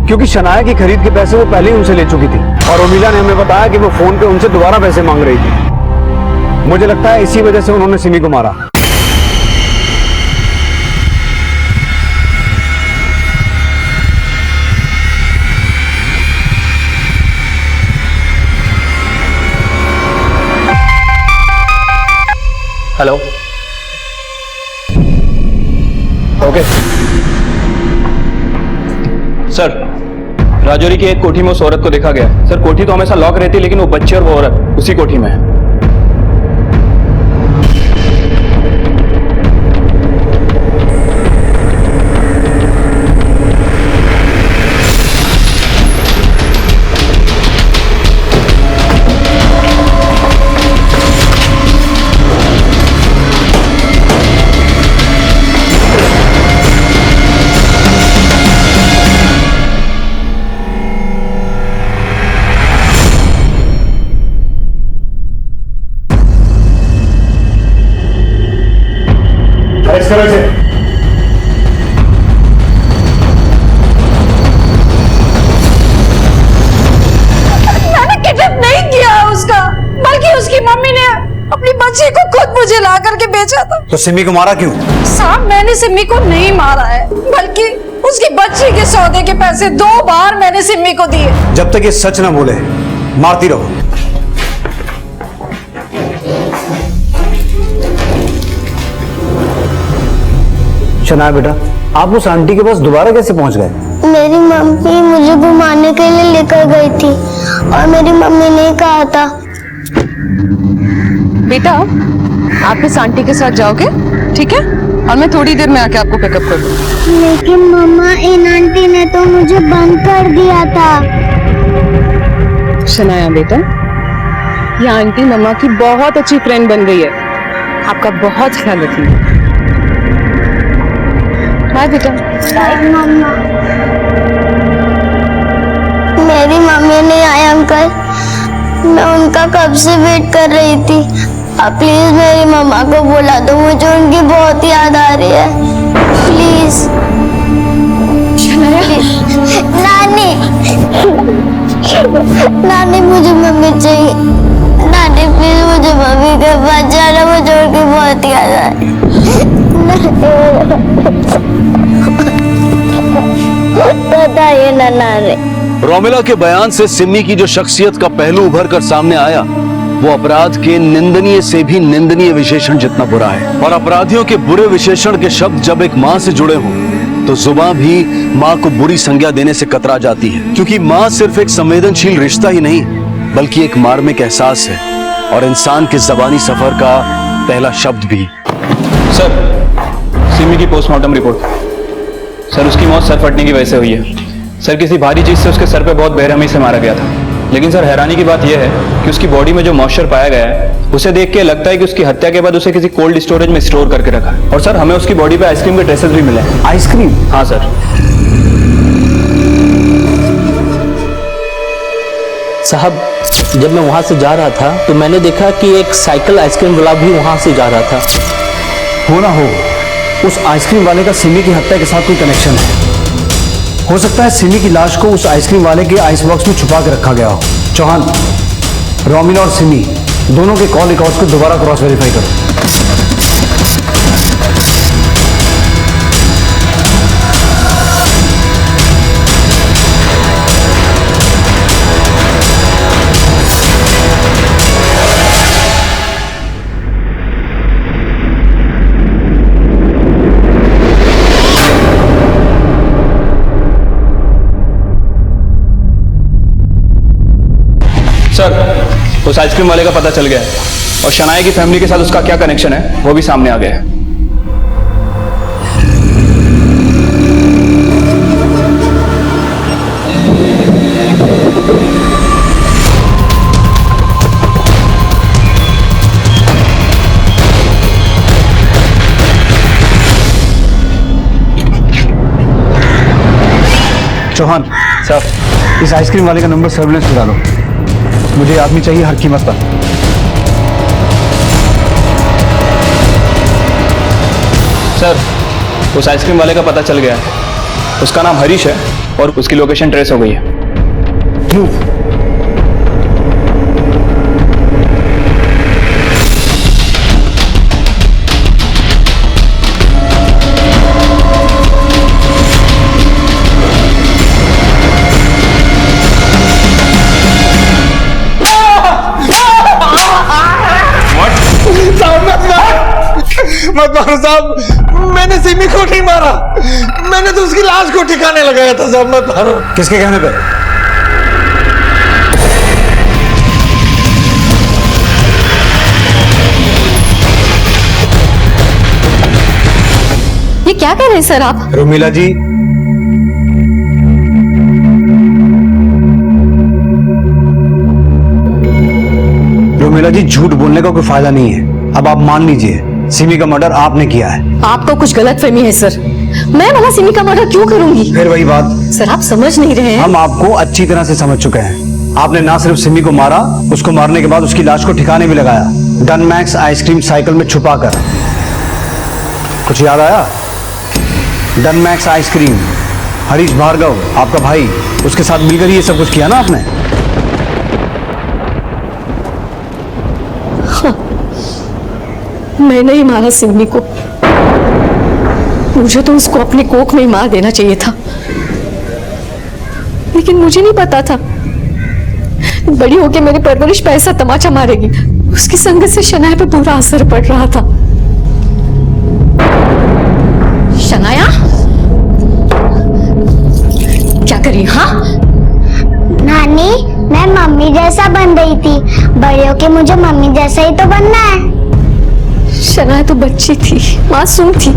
क्योंकि शनाया की खरीद के पैसे वो पहले ही उनसे ले चुकी थी और रोमिला ने हमें बताया कि वो फोन पे उनसे दोबारा पैसे मांग रही थी। मुझे लगता है इसी वजह से उन्होंने सिमी को मारा। हेलो। ओके सर, राजौरी की एक कोठी में उस औरत को देखा गया। सर, कोठी तो हमेशा लॉक रहती है, लेकिन वो बच्चे और वो औरत उसी कोठी में है। कि उसकी मम्मी ने अपनी बच्ची को खुद मुझे ला करके बेचा था। तो सिमी को मारा क्यों? साहब मैंने सिमी को नहीं मारा है, बल्कि उसकी बच्ची के सौदे के पैसे 2 बार मैंने सिमी को दिए। जब तक ये सच ना बोले मारती रहो। शनाया बेटा, आप उस आंटी के पास दोबारा कैसे पहुंच गए? मेरी मम्मी मुझे घुमाने के लिए लेकर गई थी और मेरी मम्मी ने कहा था। बेटा आप इस आंटी के साथ जाओगे, ठीक है, और मैं थोड़ी देर में आके आपको पिकअप कर दूँ। लेकिन मम्मा इन आंटी ने तो मुझे बंद कर दिया था। शनाया बेटा, ये आंटी मम्मा की बहुत अच्छी फ्रेंड बन गई है, आपका बहुत ख्याल रखिए। बाय बेटा। बाय मम्मा। मेरी मम्मी नहीं आई अंकल, मैं उनका कब से वेट कर रही थी। आप प्लीज मेरी मम्मा को बुला दो, मुझे उनकी बहुत याद आ रही है। प्लीज। नानी नानी मुझे मम्मी चाहिए। नानी प्लीज मुझे मम्मी के पास जाना, मुझे उनकी बहुत याद आ रही है। बताइए ना नानी। रोमिला के बयान से सिमी की जो शख्सियत का पहलू उभर कर सामने आया वो अपराध के निंदनीय से भी निंदनीय विशेषण जितना बुरा है। और अपराधियों के बुरे विशेषण के शब्द जब एक माँ से जुड़े हों तो जुबान भी माँ को बुरी संज्ञा देने से कतरा जाती है, क्योंकि माँ सिर्फ एक संवेदनशील रिश्ता ही नहीं बल्कि एक मार्मिक एहसास है और इंसान के ज़बानी सफर का पहला शब्द भी। सर, सिमी की पोस्टमार्टम रिपोर्ट। सर, उसकी मौत सर फटने की वजह से हुई है। सर, किसी भारी चीज से उसके सर पे बहुत बेरहमी से मारा गया था। लेकिन सर, हैरानी की बात यह है कि उसकी बॉडी में जो मॉइस्चर पाया गया है उसे देख के लगता है कि उसकी हत्या के बाद उसे किसी कोल्ड स्टोरेज में स्टोर करके रखा है। और सर, हमें उसकी बॉडी पे आइसक्रीम के ट्रेसेस भी मिले हैं। आइसक्रीम? हाँ सर। साहब, जब मैं वहां से जा रहा था तो मैंने देखा कि एक साइकिल आइसक्रीम वाला भी वहां से जा रहा था। हो ना हो, उस आइसक्रीम वाले का सिमी की हत्या के साथ कोई कनेक्शन है। हो सकता है सिमी की लाश को उस आइसक्रीम वाले के आइस बॉक्स में छुपा के रखा गया हो। चौहान, रोमिला और सिमी दोनों के कॉल रिकॉर्ड्स को दोबारा क्रॉस वेरीफाई करो। सर, उस आइसक्रीम वाले का पता चल गया है और शनाया की फैमिली के साथ उसका क्या कनेक्शन है वो भी सामने आ गया है। चौहान सर, इस आइसक्रीम वाले का नंबर सर्विलेंस पे डालो। मुझे आदमी चाहिए हर कीमत पर। सर, उस आइसक्रीम वाले का पता चल गया है। उसका नाम हरीश है और उसकी लोकेशन ट्रेस हो गई है। मत मारो साहब, मैंने सिमी को नहीं मारा, मैंने तो उसकी लाश को ठिकाने लगाया था साहब, मत मारो। किसके कहने पे? ये क्या कह रहे हैं सर आप? रोमिला जी, रोमिला जी, झूठ बोलने का कोई फायदा नहीं है। अब आप मान लीजिए सिमी का मर्डर आपने किया है। आपको कुछ गलतफहमी है सर। मैं भला सिमी का मर्डर क्यों करूंगी? फिर वही बात। सर आप समझ नहीं रहे हैं। हम आपको अच्छी तरह से समझ चुके हैं। आपने ना सिर्फ सिमी को मारा, उसको मारने के बाद उसकी लाश को ठिकाने भी लगाया, डन मैक्स आइसक्रीम साइकिल में छुपाकर। कुछ याद आया? Done max ice cream, Harish Bhargava आपका भाई, उसके साथ मिलकर ये सब कुछ किया ना आपने? हाँ, मैंने ही मारा सिमी को। मुझे तो उसको अपनी कोख में ही मार देना चाहिए था, लेकिन मुझे नहीं पता था बड़ी होके मेरी परवरिश पे ऐसा तमाचा मारेगी। उसकी संगत से शनाया पे बुरा असर पड़ रहा था। शनाया क्या करी? हाँ नानी, मैं मम्मी जैसा बन रही थी, बड़े होके मुझे मम्मी जैसा ही तो बनना है। शनाया तो बच्ची थी, मासूम थी,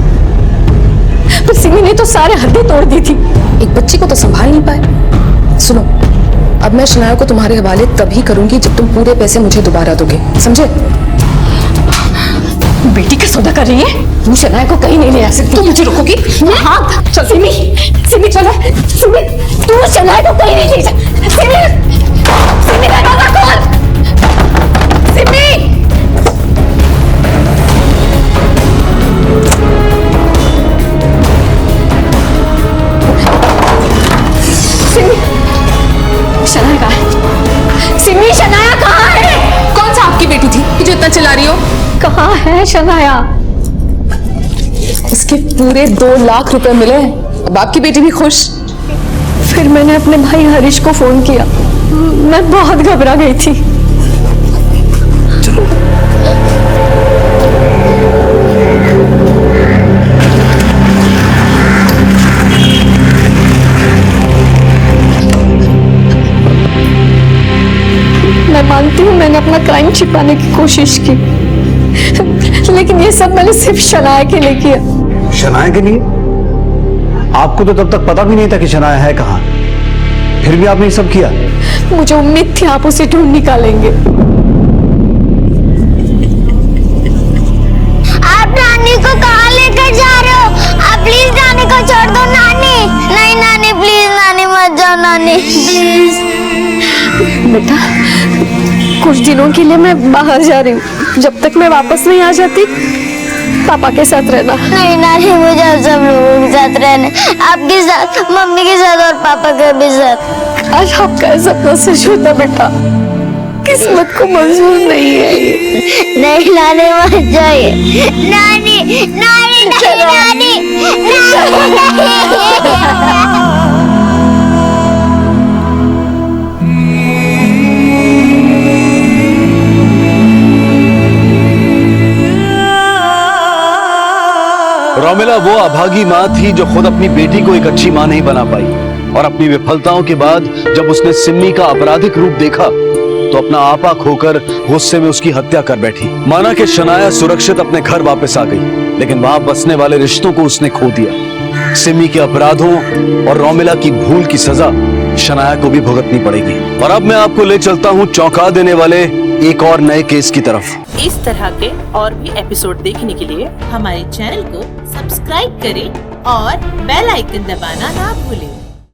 पर सिमी ने तो सारे हदें तोड़ दी थी। एक बच्ची को तो संभाल नहीं पाए। सुनो, अब मैं शनाया को तुम्हारे हवाले तभी करूंगी जब तुम पूरे पैसे मुझे दोबारा दोगे, समझे? बेटी का सौदा कर रही है, तुम शनाया को कहीं नहीं ले आ सकती। तुम मुझे रोकोगी? हाँ चल सिमी, सिमी चलो, सिमी तू शनाया को कहीं नहीं ले जा। सिमी, सिमी दरवाजा खोल, सिमी। सिमी, शनाया कहाँ है? सिमी, शनाया कहाँ है? कौन सा आपकी बेटी थी कि जो इतना चिल्ला रही हो? कहाँ है शनाया? उसके पूरे 2 लाख रुपए मिले, अब आपकी बेटी भी खुश। फिर मैंने अपने भाई हरीश को फोन किया, मैं बहुत घबरा गई थी। मैं मानती हूँ मैंने अपना क्राइम छिपाने की कोशिश की, लेकिन ये सब मैंने सिर्फ शनाया के लिए किया। शनाया के लिए? आपको तो तब तक पता भी नहीं था कि शनाया है कहाँ, फिर भी आपने ये सब किया? मुझे उम्मीद थी आप उसे ढूंढ निकालेंगे। आप नानी को कहाँ लेकर जा रहे हो? आप प्लीज नानी को छोड़ दो। नानी, नहीं नानी, प्लीज नानी मत जाओ नानी, प्लीज। बेटा, कुछ दिनों के लिए मैं बाहर जा रही हूँ, जब तक मैं वापस नहीं आ जाती पापा के साथ रहना। नहीं नानी, मुझे आप सब लोगों के साथ रहना, आपके साथ, मम्मी के साथ और पापा के भी साथ। आज आपका सपना सच होता बेटा, किस्मत को मंजूर नहीं है ये। नहीं नानी मत जाइए, नानी नानी नानी नानी। रोमिला वो अभागी माँ थी जो खुद अपनी बेटी को एक अच्छी माँ नहीं बना पाई, और अपनी विफलताओं के बाद जब उसने सिमी का आपराधिक रूप देखा तो अपना आपा खोकर गुस्से में उसकी हत्या कर बैठी। माना कि शनाया सुरक्षित अपने घर वापस आ गई, लेकिन वहां बसने वाले रिश्तों को उसने खो दिया। सिमी के अपराधों और रोमिला की भूल की सजा शनाया को भी भुगतनी पड़ेगी। और अब मैं आपको ले चलता हूँ चौंका देने वाले एक और नए केस की तरफ। इस तरह के और भी एपिसोड देखने के लिए हमारे चैनल को सब्सक्राइब करें और बेल आइकन दबाना ना भूलें।